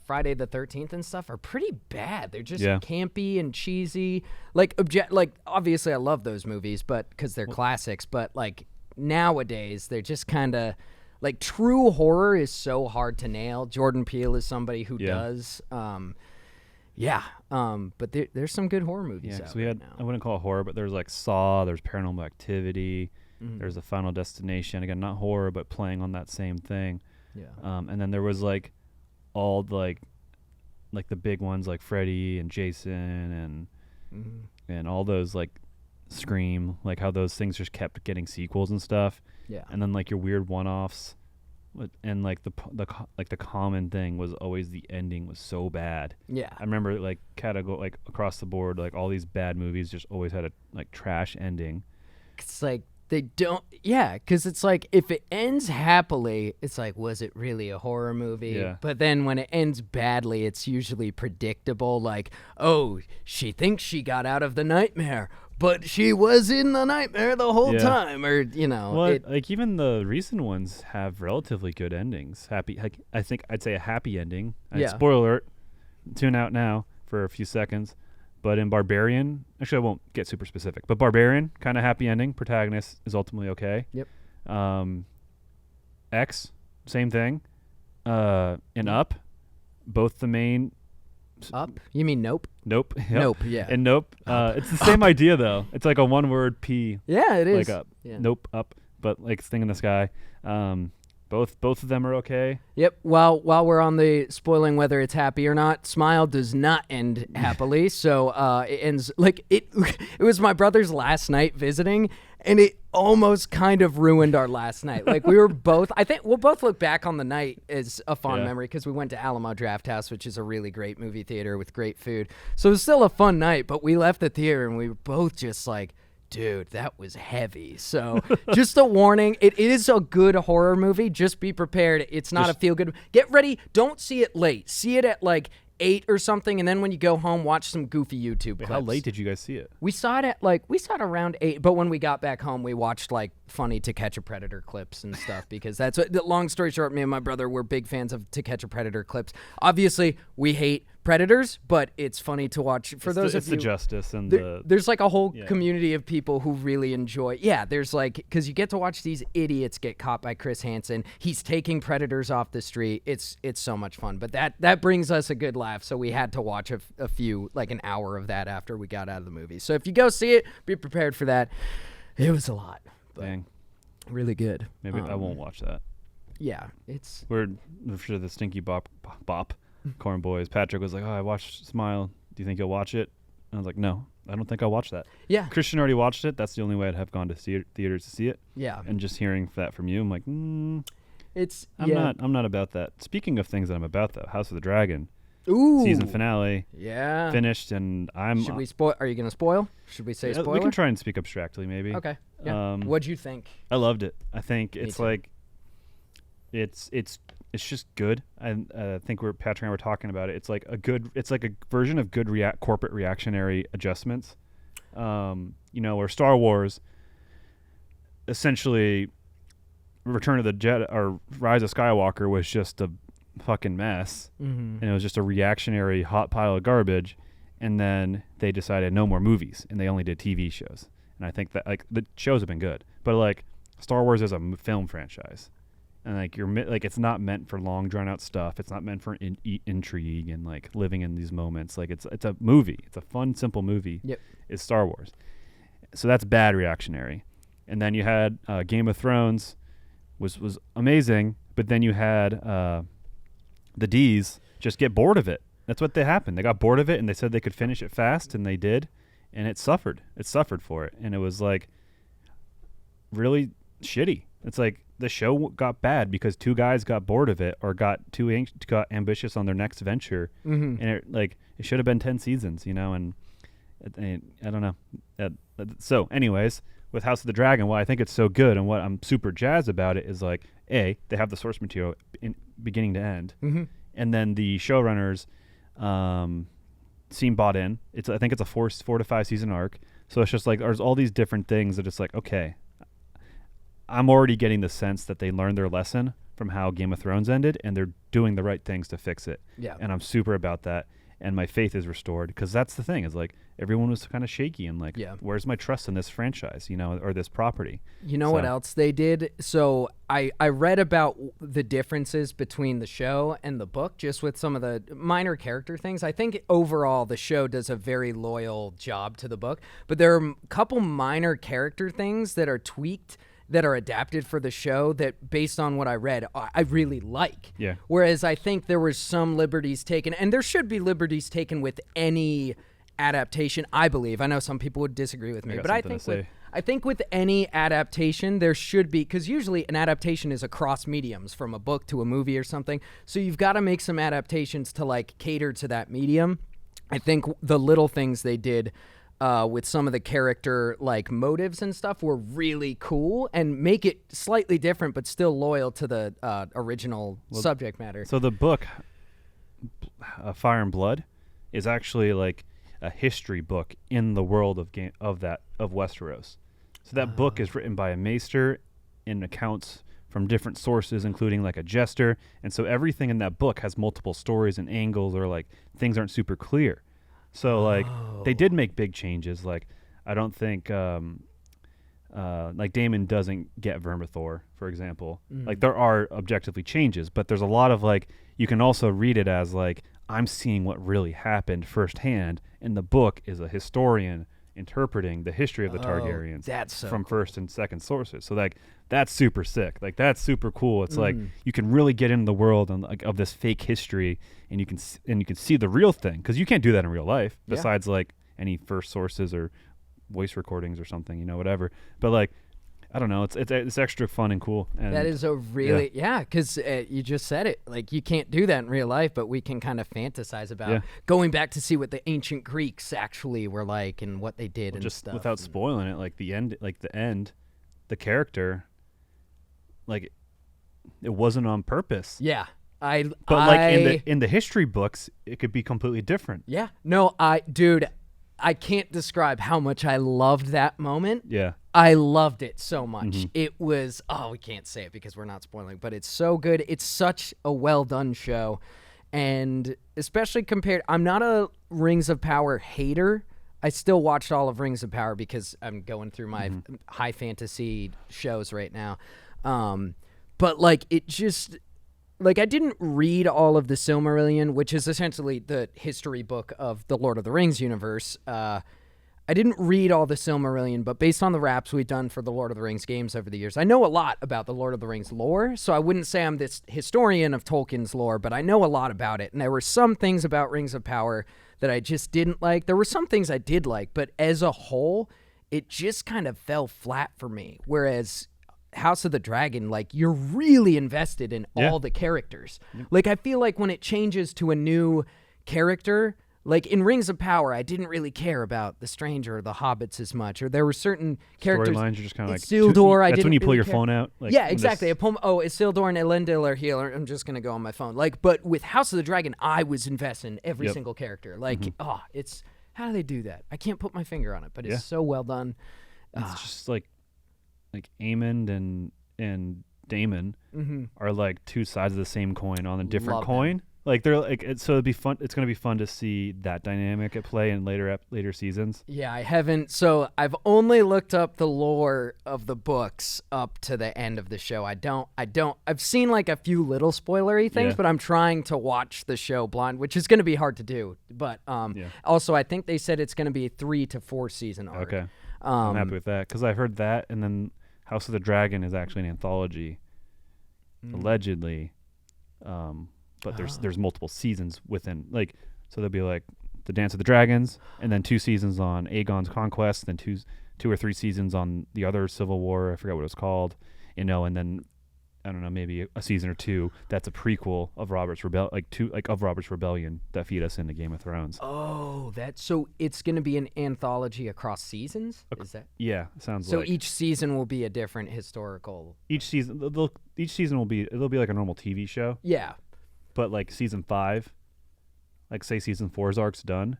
Friday the 13th and stuff, are pretty bad. They're just campy and cheesy. Like obviously, I love those movies, but because they're classics. But like nowadays, they're just kind of like true horror is so hard to nail. Jordan Peele is somebody who does. But there's some good horror movies out we had now. I wouldn't call it horror, but there's like Saw, there's Paranormal Activity, there's a Final Destination. Again, not horror, but playing on that same thing. Yeah. And then there was like all like the big ones like Freddy and Jason and all those like Scream, like how those things just kept getting sequels and stuff. Yeah. And then like your weird one-offs. And like the common thing was always the ending was so bad. Yeah, I remember like across the board, like all these bad movies just always had a like trash ending. It's like they don't. Yeah, because it's like if it ends happily, it's like was it really a horror movie? Yeah. But then when it ends badly, it's usually predictable. Like, oh, she thinks she got out of the nightmare, but she was in the nightmare the whole time, or Well, like even the recent ones have relatively good endings. Happy, like, I think I'd say a happy ending. Spoiler alert. Tune out now for a few seconds. But in Barbarian, actually I won't get super specific. But Barbarian, kind of happy ending. Protagonist is ultimately okay. Yep. X, same thing. In Up, both the main. Up? You mean Nope? Nope. Yep. Nope, yeah. And Nope. It's the same idea, though. It's like a one-word P. Yeah, it is. Like Up. Yeah. Nope, Up. But like Thing in the Sky. Both of them are okay. Yep. While we're on the spoiling whether it's happy or not, Smile does not end happily. So it ends like it. It was my brother's last night visiting, and it almost kind of ruined our last night. Like we were both. I think we'll both look back on the night as a fond memory because we went to Alamo Drafthouse, which is a really great movie theater with great food. So it was still a fun night. But we left the theater and we were both just like, dude, that was heavy. So just a warning, it is a good horror movie. Just be prepared. It's not a feel-good. Get ready. Don't see it late. See it at like 8 or something, and then when you go home, watch some goofy YouTube clips. How late did you guys see it? We saw it around 8, but when we got back home, we watched like funny To Catch a Predator clips and stuff because that's what, long story short, me and my brother were big fans of To Catch a Predator clips. Obviously, we hate predators, but it's funny to watch. For those of you, it's the justice and there's like a whole community of people who really enjoy. Yeah, there's like because you get to watch these idiots get caught by Chris Hansen. He's taking predators off the street. It's so much fun. But that brings us a good laugh. So we had to watch a few, like an hour of that after we got out of the movie. So if you go see it, be prepared for that. It was a lot. But dang, really good. Maybe I won't watch that. Yeah, it's we're sure the Stinky Bop Corn Boys. Patrick was like, "Oh, I watched Smile. Do you think you'll watch it?" And I was like, "No, I don't think I'll watch that." Yeah, Christian already watched it. That's the only way I'd have gone to theaters to see it. Yeah, and just hearing that from you, I'm like, I'm not about that. Speaking of things that I'm about, though, House of the Dragon. Ooh, season finale. Yeah, finished, and I'm. Should we spoil? Are you going to spoil? Should we say spoiler? We can try and speak abstractly, maybe. Okay. Yeah. What'd you think? I loved it. I think it's like, it's just good. And I think Patrick and I were talking about it. It's like a version of good corporate reactionary adjustments. Where Star Wars essentially Return of the Jedi or Rise of Skywalker was just a fucking mess, and it was just a reactionary hot pile of garbage. And then they decided no more movies, and they only did TV shows. And I think that like the shows have been good, but like Star Wars is a film franchise, and like it's not meant for long drawn out stuff. It's not meant for intrigue and like living in these moments. Like it's a movie. It's a fun, simple movie. Yep. It's Star Wars, so that's bad reactionary. And then you had Game of Thrones, was amazing, but then you had the D's just get bored of it. That's what they happened. They got bored of it, and they said they could finish it fast, and they did, and it suffered. It suffered for it, and it was like really shitty. It's like the show got bad because two guys got bored of it or got ambitious on their next venture, and it should have been 10 seasons, and I don't know. So, anyways, with House of the Dragon, why I think it's so good and what I'm super jazzed about it is like they have the source material in beginning to end, and then the showrunners seem bought in. I think it's a 4 to 5 season arc. So it's just like there's all these different things that it's like, okay, I'm already getting the sense that they learned their lesson from how Game of Thrones ended, and they're doing the right things to fix it. Yeah. And I'm super about that. And my faith is restored because that's the thing is like everyone was kind of shaky and like, where's my trust in this franchise, or this property? What else they did? So I read about the differences between the show and the book, just with some of the minor character things. I think overall the show does a very loyal job to the book, but there are a couple minor character things that are tweaked that are adapted for the show that, based on what I read, I really like. Yeah. Whereas I think there was some liberties taken, and there should be liberties taken with any adaptation, I believe. I know some people would disagree with me, but I think with any adaptation, there should be, because usually an adaptation is across mediums, from a book to a movie or something. So you've got to make some adaptations to like cater to that medium. I think the little things they did with some of the character like motives and stuff were really cool and make it slightly different but still loyal to the original subject matter. So the book Fire and Blood is actually like a history book in the world of Westeros. So that book is written by a maester and accounts from different sources, including like a jester, and so everything in that book has multiple stories and angles, or like things aren't super clear. So like they did make big changes. Like I don't think like Daemon doesn't get Vermithor, for example. Like there are objectively changes, but there's a lot of like you can also read it as like I'm seeing what really happened firsthand. And the book is a historian interpreting the history of the Targaryens from first and second sources. So like that's super sick. Like that's super cool. It's like you can really get into the world and like of this fake history, and you can see the real thing, because you can't do that in real life besides like any first sources or voice recordings or something, whatever. But like I don't know, it's extra fun and cool. And that is a really because you just said it, like you can't do that in real life, but we can kind of fantasize about going back to see what the ancient Greeks actually were like and what they did and just stuff. Without spoiling it, like the end, the character, like it wasn't on purpose. Yeah. But like in the history books, it could be completely different. Yeah. No, I can't describe how much I loved that moment. Yeah. I loved it so much. It was, we can't say it because we're not spoiling, but it's so good. It's such a well done show. And especially I'm not a Rings of Power hater. I still watched all of Rings of Power because I'm going through my high fantasy shows right now. But like it just, like I didn't read all of the Silmarillion, which is essentially the history book of the Lord of the Rings universe. I didn't read all the Silmarillion, but based on the raps we've done for the Lord of the Rings games over the years, I know a lot about the Lord of the Rings lore, so I wouldn't say I'm this historian of Tolkien's lore, but I know a lot about it, and there were some things about Rings of Power that I just didn't like. There were some things I did like, but as a whole, it just kind of fell flat for me, whereas House of the Dragon, like, you're really invested in all the characters. Like, I feel like when it changes to a new character, like in Rings of Power, I didn't really care about the Stranger or the Hobbits as much, or there were certain characters. Storylines are just kind of like Isildur. That's when you pull your phone out. Like, yeah, exactly. Isildur and Elendil are here. I'm just gonna go on my phone. Like, but with House of the Dragon, I was invested in every single character. Like, it's how do they do that? I can't put my finger on it, but it's so well done. It's just like Aemond and Damon are like two sides of the same coin on a different Love coin. them. Like they're like so it'd be fun. It's gonna be fun to see that dynamic at play in later seasons. Yeah, I haven't. So I've only looked up the lore of the books up to the end of the show. I've seen like a few little spoilery things, but I'm trying to watch the show blind, which is going to be hard to do. But also I think they said it's going to be a 3 to 4 season arc. Okay, I'm happy with that because I heard that, and then House of the Dragon is actually an anthology, allegedly. But there's multiple seasons within, like, so there'll be like the Dance of the Dragons, and then 2 seasons on Aegon's Conquest, then two or 3 seasons on the other Civil War. I forgot what it was called, and then I don't know, maybe a season or 2 that's a prequel of Robert's Rebellion that feed us into Game of Thrones. Oh, so it's going to be an anthology across seasons? Is that? Yeah, sounds so like. So each season will be a different historical. Each season will be like a normal TV show. Yeah. But like season 5, like say season 4's arc's done,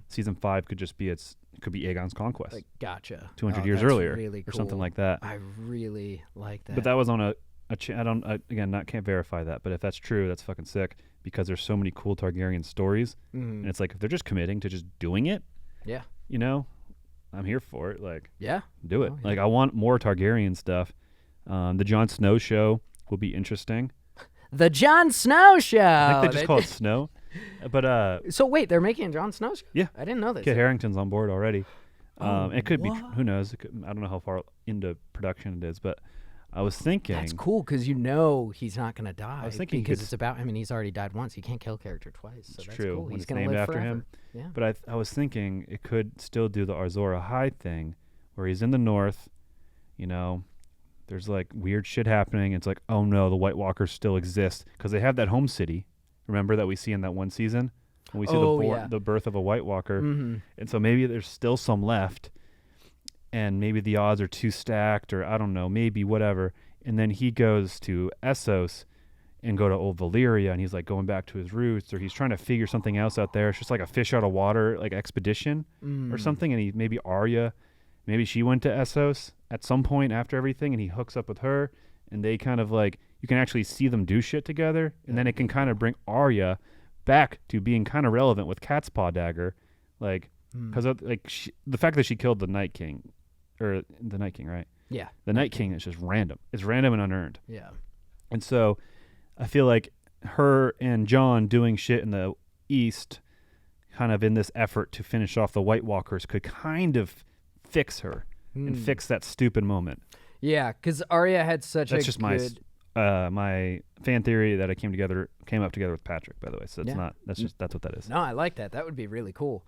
season 5 could just be could be Aegon's Conquest. Like, gotcha. 200 years earlier, really cool. or something like that. I really like that. But that was on I can't verify that, but if that's true, that's fucking sick because there's so many cool Targaryen stories, and it's like if they're just committing to just doing it, I'm here for it. Like, do it. Like, I want more Targaryen stuff. The Jon Snow show will be interesting. The Jon Snow show. I think they just call it Snow. But so wait, they're making a Jon Snow show? Yeah, I didn't know this. Kit Harington's on board already. It could be. Who knows? I don't know how far into production it is, but I was thinking that's cool because he's not going to die. I was thinking because it's about him and he's already died once. He can't kill a character twice. So that's true. Cool. When he's it's going to named live after forever. him. Yeah. But I was thinking it could still do the Azor Ahai thing, where he's in the north. There's like weird shit happening. It's like, oh no, the White Walkers still exist because they have that home city. Remember that we see in that one season when we see the birth of a White Walker, and so maybe there's still some left, and maybe the odds are too stacked, or I don't know, maybe whatever. And then he goes to Essos and go to Old Valyria, and he's like going back to his roots, or he's trying to figure something else out there. It's just like a fish out of water, like expedition or something. And maybe Arya, maybe she went to Essos at some point after everything, and he hooks up with her, and they kind of like, you can actually see them do shit together, and then it can kind of bring Arya back to being kind of relevant with Cat's Paw Dagger, like, because the fact that she killed the Night King, right? Yeah. The Night King is just random. It's random and unearned. Yeah. And so I feel like her and Jon doing shit in the East, kind of in this effort to finish off the White Walkers, could kind of fix her. And fix that stupid moment. Yeah, because Arya had such That's just good... my fan theory that I came up together with Patrick, by the way. So it's not. That's what that is. No, I like that. That would be really cool.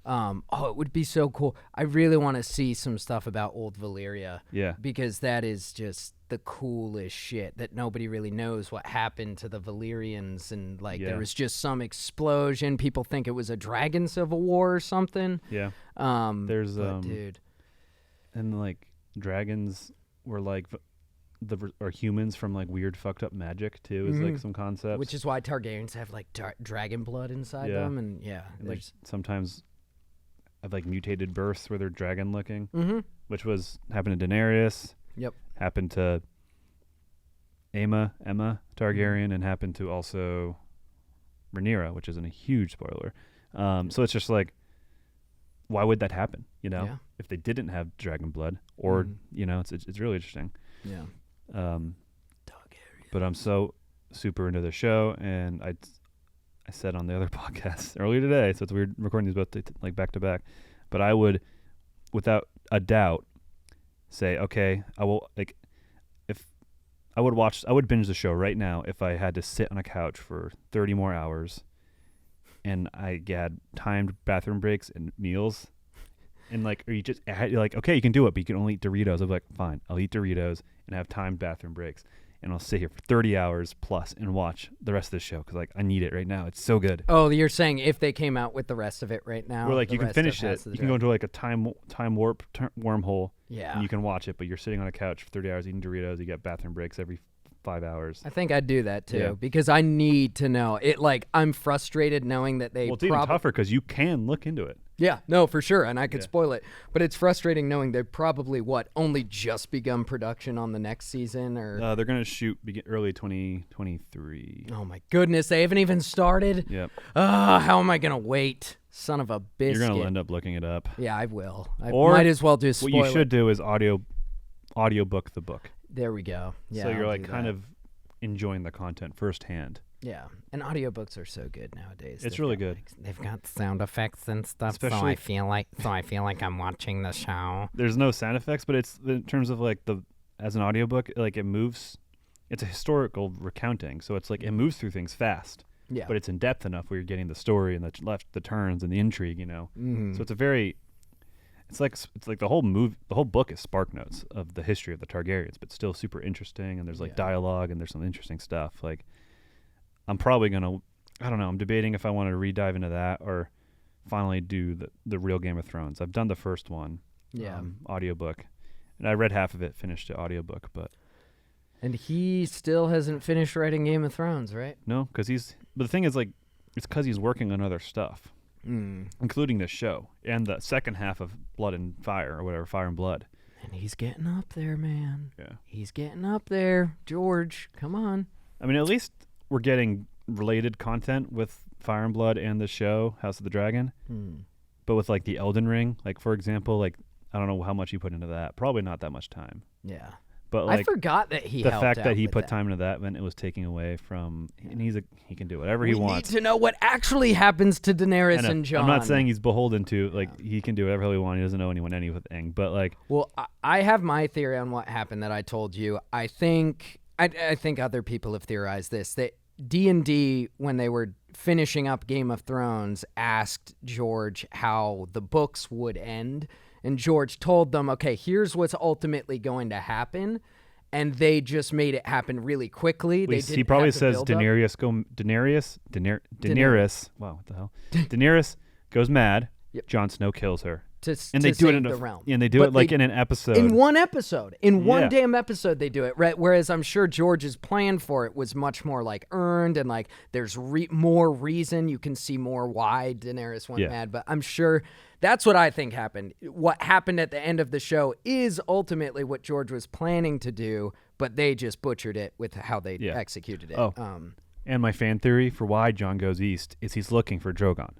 It would be so cool. I really want to see some stuff about Old Valyria. Yeah. Because that is just the coolest shit that nobody really knows what happened to the Valyrians, and there was just some explosion. People think it was a dragon civil war or something. Yeah. There's dude. And like dragons were like or humans from like weird fucked up magic too is like some concepts. Which is why Targaryens have like dragon blood inside them, and like sometimes have like mutated births where they're dragon looking, which happened to Daenerys. Yep. Happened to Emma Targaryen, and happened to also Rhaenyra, which isn't a huge spoiler. So it's just like, why would that happen? If they didn't have dragon blood, or it's really interesting. Yeah. But I'm so super into the show, and I said on the other podcast earlier today, so it's weird recording these both like back to back, but I would, without a doubt, say, okay, I will I would binge the show right now if I had to sit on a couch for 30 more hours, and I had timed bathroom breaks and meals. And like, or you're like, okay, you can do it, but you can only eat Doritos. I'm like, fine, I'll eat Doritos and have timed bathroom breaks, and I'll sit here for 30 hours plus and watch the rest of the show because like I need it right now. It's so good. Oh, you're saying if they came out with the rest of it right now, or like you can finish it. You can go into like a time warp wormhole. Yeah. And you can watch it, but you're sitting on a couch for 30 hours eating Doritos. You get bathroom breaks every 5 hours. I think I'd do that too because I need to know it. Like, I'm frustrated knowing that they. Well, it's even tougher because you can look into it. Yeah, no, for sure, and I could spoil it. But it's frustrating knowing they've probably, only just begun production on the next season? Or they're going to shoot early 2023. Oh, my goodness, they haven't even started? Yep. How am I going to wait? Son of a biscuit. You're going to end up looking it up. Yeah, I will. I might as well do spoil What you should do is audiobook the book. There we go. Yeah, so you're like kind of enjoying the content firsthand. Yeah, and audiobooks are so good nowadays. It's really good. They've got sound effects and stuff, especially so I feel like I'm watching the show. There's no sound effects, but it's in terms of like as an audiobook, like it moves. It's a historical recounting, so it's like it moves through things fast. Yeah, but it's in depth enough where you're getting the story and the turns and the intrigue. So it's it's like the whole book is spark notes of the history of the Targaryens, but still super interesting. And there's like dialogue and there's some interesting stuff. Like, I'm probably gonna, I don't know. I'm debating if I want to re-dive into that or finally do the real Game of Thrones. I've done the first one, audiobook, and I read half of it, finished the audiobook, but. And he still hasn't finished writing Game of Thrones, right? No, but the thing is, like, it's because he's working on other stuff, including this show and the second half of Blood and Fire or whatever, Fire and Blood. And he's getting up there, man. Yeah, he's getting up there, George. Come on. I mean, at least we're getting related content with Fire and Blood and the show House of the Dragon. But with like the Elden Ring, like for example, like I don't know how much he put into that. Probably not that much time. Yeah. But like, I forgot that the fact that he put time into that meant it was taking away from, and he can do whatever he wants. We need to know what actually happens to Daenerys and Jon. I'm not saying he's beholden to, like, he can do whatever he wants. He doesn't know anything, but like. Well, I have my theory on what happened that I told you. I think other people have theorized this, that D&D, when they were finishing up Game of Thrones, asked George how the books would end. And George told them, okay, here's what's ultimately going to happen. And they just made it happen really quickly. He probably says Daenerys. Wow, what the hell? Daenerys goes mad. Yep. Jon Snow kills her. And they do it in the realm. And they do it like in an episode. In one episode. In one damn episode they do it, right? Whereas I'm sure George's plan for it was much more like earned and like there's more reason. You can see more why Daenerys went mad. But I'm sure that's what I think happened. What happened at the end of the show is ultimately what George was planning to do, but they just butchered it with how they executed it. Oh. And my fan theory for why Jon goes east is he's looking for Drogon.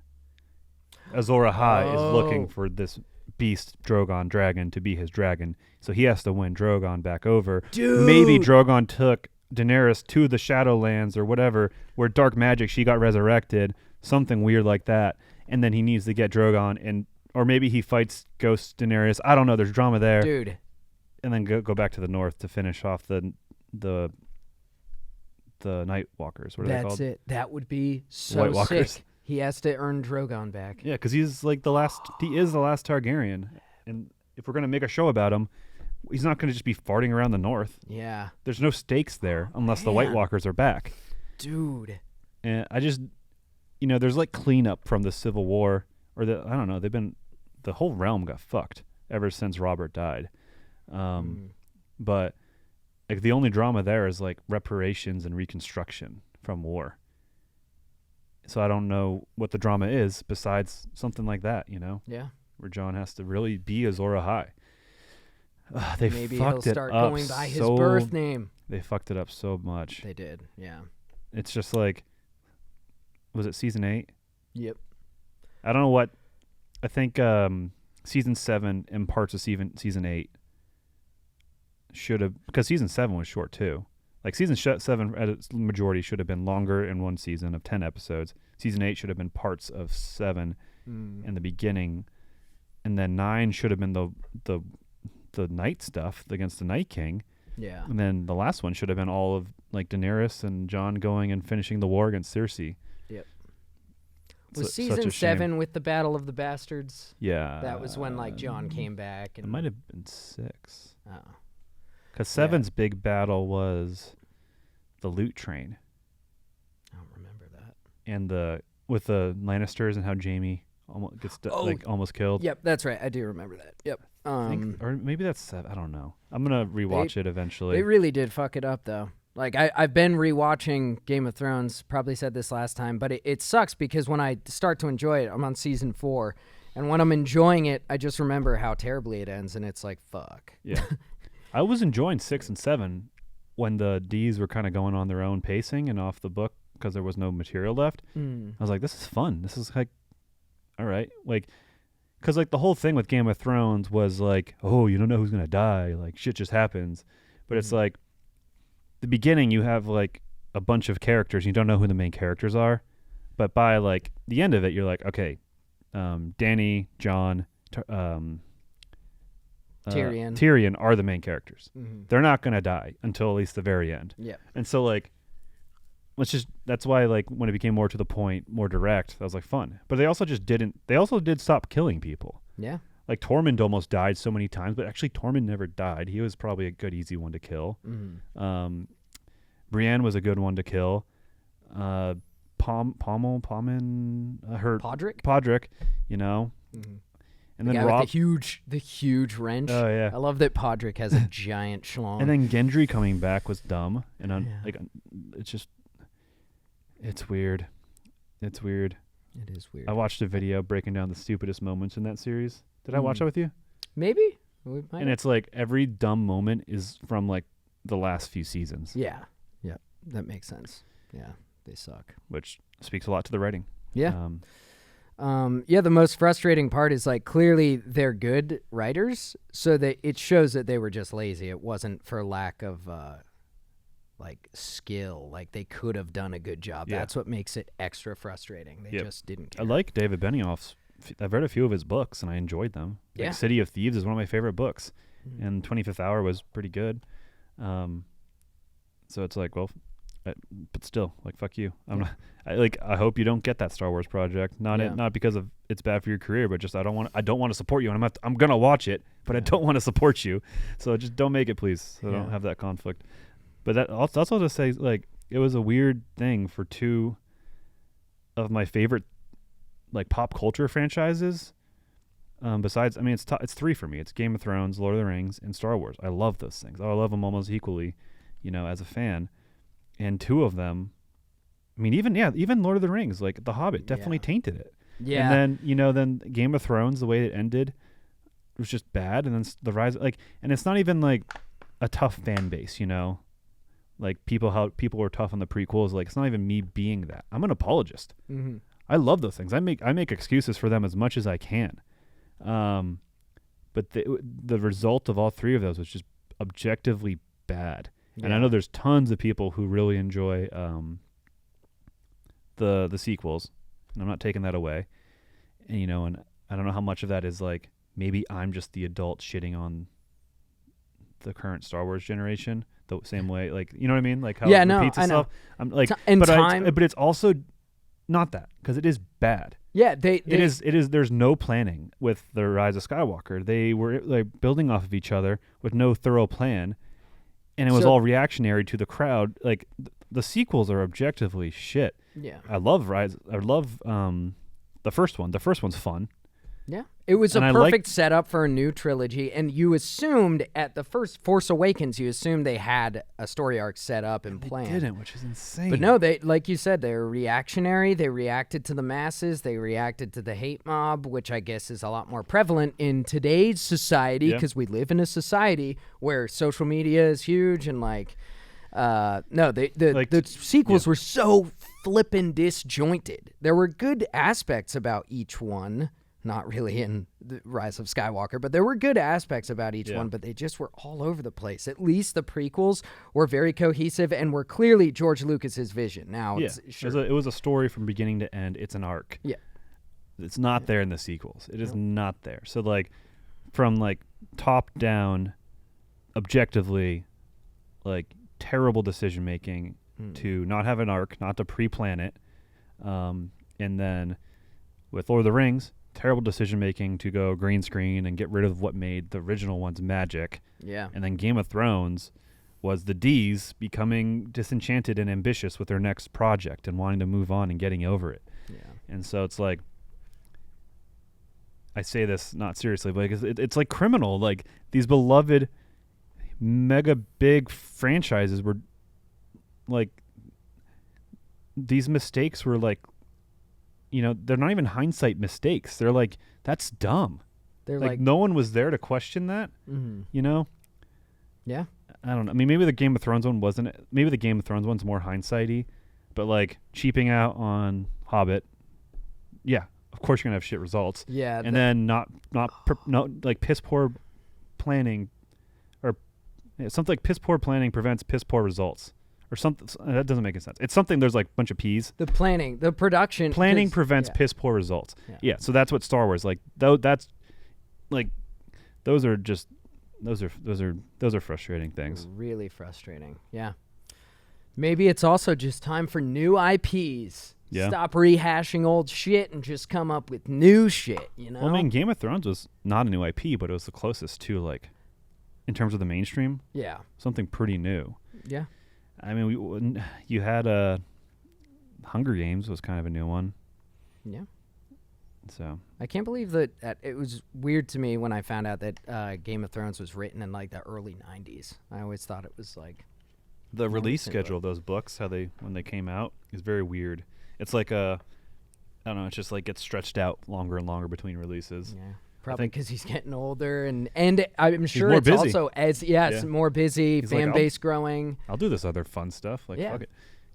Azor Ahai is looking for this beast Drogon dragon to be his dragon, so he has to win Drogon back over. Dude. Maybe Drogon took Daenerys to the Shadowlands or whatever, where dark magic she got resurrected, something weird like that, and then he needs to get Drogon, or maybe he fights Ghost Daenerys. I don't know. There's drama there, dude. And then go back to the north to finish off the Night Walkers. What are they called? That's it. That would be so White Walkers. sick. He has to earn Drogon back. Yeah, because he's like the last. He is the last Targaryen, and if we're gonna make a show about him, he's not gonna just be farting around the north. Yeah. There's no stakes there unless the White Walkers are back. Dude. And I just, there's like cleanup from the Civil War, or I don't know. The whole realm got fucked ever since Robert died. But like the only drama there is like reparations and reconstruction from war. So I don't know what the drama is besides something like that, Yeah. Where Jon has to really be Azor Ahai. Maybe he'll start going by his birth name. They fucked it up so much. They did, yeah. It's just like, was it season 8? Yep. I don't know what. I think season 7 and parts of season 8 should have, because season 7 was short too. Like season 7 at its majority should have been longer in one season of 10 episodes. Season 8 should have been parts of 7 in the beginning, and then 9 should have been the night stuff against the Night King. Yeah. And then the last one should have been all of like Daenerys and Jon going and finishing the war against Cersei. Yep. Was season 7 with the Battle of the Bastards? Yeah. That was when like Jon came back. And it might have been 6. Oh. Because 7's big battle was the loot train. I don't remember that. And with the Lannisters and how Jaime gets almost killed. Yep, that's right. I do remember that. Yep. Or maybe that's 7. I don't know. I'm gonna rewatch it eventually. They really did fuck it up though. Like I've been rewatching Game of Thrones. Probably said this last time, but it sucks because when I start to enjoy it, I'm on season 4. And when I'm enjoying it, I just remember how terribly it ends, and it's like, fuck. Yeah. I was enjoying 6 and 7 when the Ds were kind of going on their own pacing and off the book because there was no material left. I was like, this is fun. This is like, all right. Like, because like the whole thing with Game of Thrones was like, oh, you don't know who's going to die. Like, shit just happens. But it's like, the beginning, you have like a bunch of characters. You don't know who the main characters are. But by like the end of it, you're like, okay, Dany, Jon, Tyrion are the main characters. They're not going to die until at least the very end. Yeah. And so like, that's why like when it became more to the point, more direct, that was like fun. But they also did stop killing people. Yeah. Like Tormund almost died so many times, but actually Tormund never died. He was probably a good, easy one to kill. Brienne was a good one to kill. Podrick, you know. And then Robb, the huge wrench. Oh yeah, I love that Podrick has a giant schlong. And then Gendry coming back was dumb, and it's weird. It's weird. It is weird. I watched a video breaking down the stupidest moments in that series. Did I watch that with you? Maybe. And it's like every dumb moment is from like the last few seasons. Yeah. Yeah. That makes sense. Yeah. They suck. Which speaks a lot to the writing. Yeah. The most frustrating part is like clearly they're good writers, so that it shows that they were just lazy. It wasn't for lack of like skill. Like they could have done a good job. Yeah. That's what makes it extra frustrating. They just didn't care. I like David Benioff's. I've read a few of his books and I enjoyed them. Yeah. Like City of Thieves is one of my favorite books, and 25th Hour was pretty good. So it's like, well, but still, like, fuck you. I hope you don't get that Star Wars project. Not because of it's bad for your career, but just I don't want to support you, and I'm gonna watch it, but I don't want to support you. So just don't make it, please. So don't have that conflict. But that's also to say, like, it was a weird thing for two of my favorite like pop culture franchises. Besides, I mean, it's three for me. It's Game of Thrones, Lord of the Rings, and Star Wars. I love those things. I love them almost equally, as a fan. And two of them, I mean, even Lord of the Rings, like The Hobbit, definitely tainted it. Yeah. And then, then Game of Thrones, the way it ended, was just bad. And then the rise, like, and it's not even like a tough fan base, like how people were tough on the prequels. Like, it's not even me being that. I'm an apologist. Mm-hmm. I love those things. I make excuses for them as much as I can. But the result of all three of those was just objectively bad. Yeah. And I know there's tons of people who really enjoy the sequels, and I'm not taking that away. And and I don't know how much of that is like maybe I'm just the adult shitting on the current Star Wars generation the same way, like what I mean, like how it repeats itself. I'm like, but it's also not that, because it is bad. Yeah, it is. There's no planning with the Rise of Skywalker. They were like building off of each other with no thorough plan. And it was all reactionary to the crowd. Like the sequels are objectively shit. Yeah, I love Rise. I love the first one. The first one's fun. Yeah, it was a perfect setup for a new trilogy. And you assumed at the first Force Awakens, they had a story arc set up and planned. They didn't, which is insane. But no, they, like you said, they were reactionary. They reacted to the masses. They reacted to the hate mob, which I guess is a lot more prevalent in today's society, because we live in a society where social media is huge and like. The sequels were so flippin' disjointed. There were good aspects about each one. Not really in the Rise of Skywalker, but there were good aspects about each one, but they just were all over the place. At least the prequels were very cohesive and were clearly George Lucas's vision. Now, it was a story from beginning to end. It's an arc. Yeah. It's not there in the sequels. It is not there. So, like, from, like, top down, objectively, like, terrible decision-making to not have an arc, not to pre-plan it. And then with Lord of the Rings, terrible decision-making to go green screen and get rid of what made the original ones magic. Yeah. And then Game of Thrones was the D's becoming disenchanted and ambitious with their next project and wanting to move on and getting over it. Yeah. And so it's like, I say this not seriously, but it's like criminal. Like, these beloved, mega big franchises were, like, these mistakes were like, they're not even hindsight mistakes. They're like, that's dumb. They're like no one was there to question that. Yeah. I don't know. I mean, maybe the Game of Thrones one wasn't. Maybe the Game of Thrones one's more hindsighty, but like cheaping out on Hobbit. Yeah, of course you're gonna have shit results. Yeah, and then not like piss poor planning, or something like piss poor planning prevents piss poor results, or something that doesn't make any sense. It's something. There's like a bunch of P's. The production prevents piss poor results. Yeah, so that's what Star Wars like. Though that's like, those are frustrating things. Really frustrating. Yeah. Maybe it's also just time for new IPs. Yeah. Stop rehashing old shit and just come up with new shit, Well, I mean, Game of Thrones was not a new IP, but it was the closest to, like, in terms of the mainstream. Yeah. Something pretty new. Yeah. I mean, you had Hunger Games was kind of a new one. Yeah. So I can't believe that it was weird to me when I found out that Game of Thrones was written in like the early 90s. I always thought it was like the release schedule of those books, when they came out, is very weird. It's like I don't know, it's just like gets stretched out longer and longer between releases. Yeah. Probably because he's getting older and I'm sure it's busy. Also it's more busy, fan base growing. I'll do this other fun stuff. Like fuck it.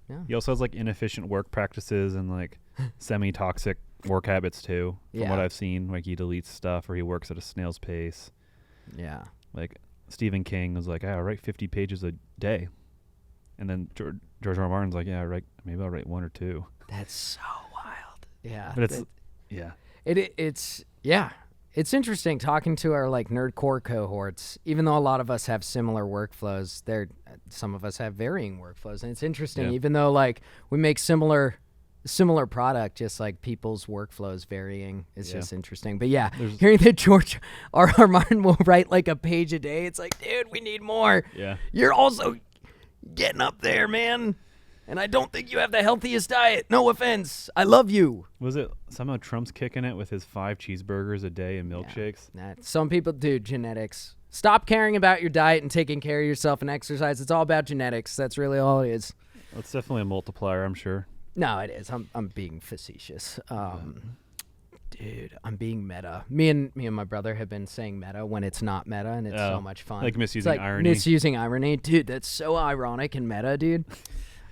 Yeah. He also has like inefficient work practices and like semi-toxic work habits too, from what I've seen. Like he deletes stuff or he works at a snail's pace. Yeah. Like Stephen King was like, I write 50 pages a day. And then George R. R. Martin's like, maybe I'll write 1 or 2. That's so wild. Yeah. But It's interesting talking to our like nerdcore cohorts. Even though a lot of us have similar workflows, some of us have varying workflows, and it's interesting. Even though like we make similar product, just like people's workflows varying is just interesting. But hearing that George R. R. Martin will write like a page a day, it's like, dude, we need more. Yeah, you're also getting up there, man. And I don't think you have the healthiest diet. No offense. I love you. Was it somehow Trump's kicking it with his 5 cheeseburgers a day and milkshakes? Some people do. Genetics. Stop caring about your diet and taking care of yourself and exercise. It's all about genetics. That's really all it is. Well, it's definitely a multiplier, I'm sure. No, it is. I'm being facetious. Dude, I'm being meta. Me and my brother have been saying meta when it's not meta, and it's so much fun. Like misusing irony. Misusing irony. Dude, that's so ironic and meta, dude.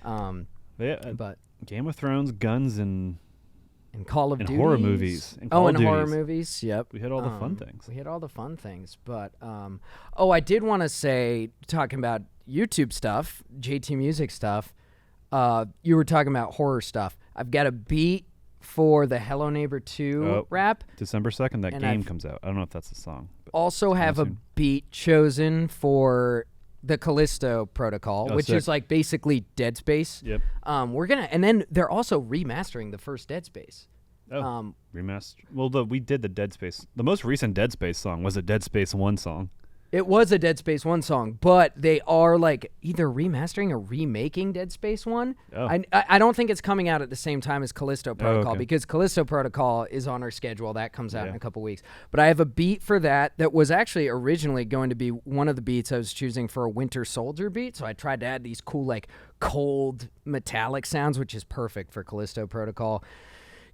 But Game of Thrones, guns, and Call of Duty, horror movies. And horror movies. Yep, we hit all the fun things. We hit all the fun things. But I did want to say, talking about YouTube stuff, JT Music stuff. You were talking about horror stuff. I've got a beat for the Hello Neighbor 2 rap. December 2nd, that game comes out. I don't know if that's the song. Also have a beat chosen for the Callisto Protocol, which is like basically Dead Space. Yep. And then they're also remastering the first Dead Space. Remaster. Well, we did the Dead Space. The most recent Dead Space song was a Dead Space 1 song. It was a Dead Space 1 song, but they are like either remastering or remaking Dead Space 1. Oh. I don't think it's coming out at the same time as Callisto Protocol because Callisto Protocol is on our schedule. That comes out in a couple weeks. But I have a beat for that was actually originally going to be one of the beats I was choosing for a Winter Soldier beat. So I tried to add these cool like cold metallic sounds, which is perfect for Callisto Protocol.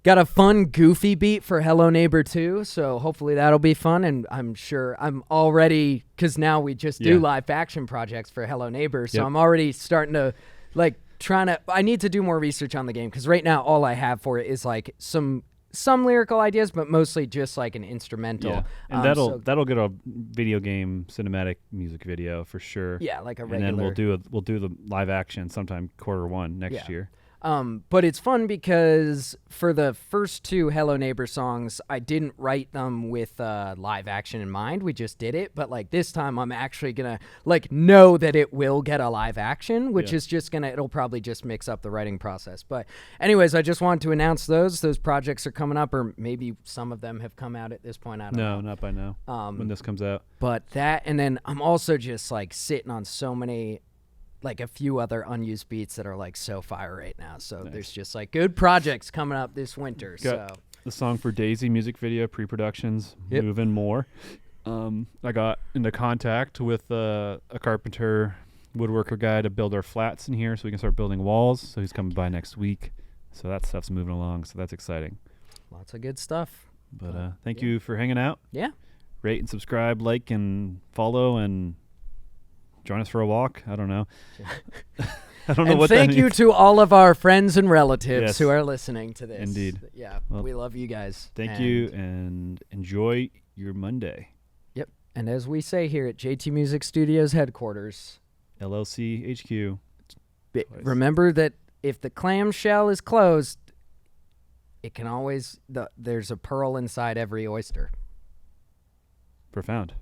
Got a fun, goofy beat for Hello Neighbor 2, so hopefully that'll be fun. And I'm sure I'm already, because now we just do live action projects for Hello Neighbor, so I'm already starting to, like, I need to do more research on the game, because right now all I have for it is, like, some lyrical ideas, but mostly just, like, an instrumental. Yeah. And that'll get a video game cinematic music video for sure. Yeah, like a regular. And then we'll do the live action sometime Q1 next year. But it's fun because for the first 2 Hello Neighbor songs, I didn't write them with live action in mind. We just did it. But like this time, I'm actually going to like know that it will get a live action, which is just it'll probably just mix up the writing process. But anyways, I just wanted to announce those. Those projects are coming up, or maybe some of them have come out at this point. I don't know. No, not by now when this comes out. But that, and then I'm also just like sitting on so many, like a few other unused beats that are like so fire right now. So there's just like good projects coming up this winter. Got the song for Daisy music video pre-productions, moving more. I got into contact with a carpenter woodworker guy to build our flats in here so we can start building walls. So he's coming by next week. So that stuff's moving along. So that's exciting. Lots of good stuff. But thank you for hanging out. Yeah. Rate and subscribe, like and follow, and join us for a walk. I don't know. I don't know and what that means. thank you to all of our friends and relatives who are listening to this. Indeed. Yeah, well, we love you guys. Thank you, and enjoy your Monday. Yep. And as we say here at JT Music Studios headquarters, LLC HQ. Remember that if the clamshell is closed, it can always there's a pearl inside every oyster. Profound.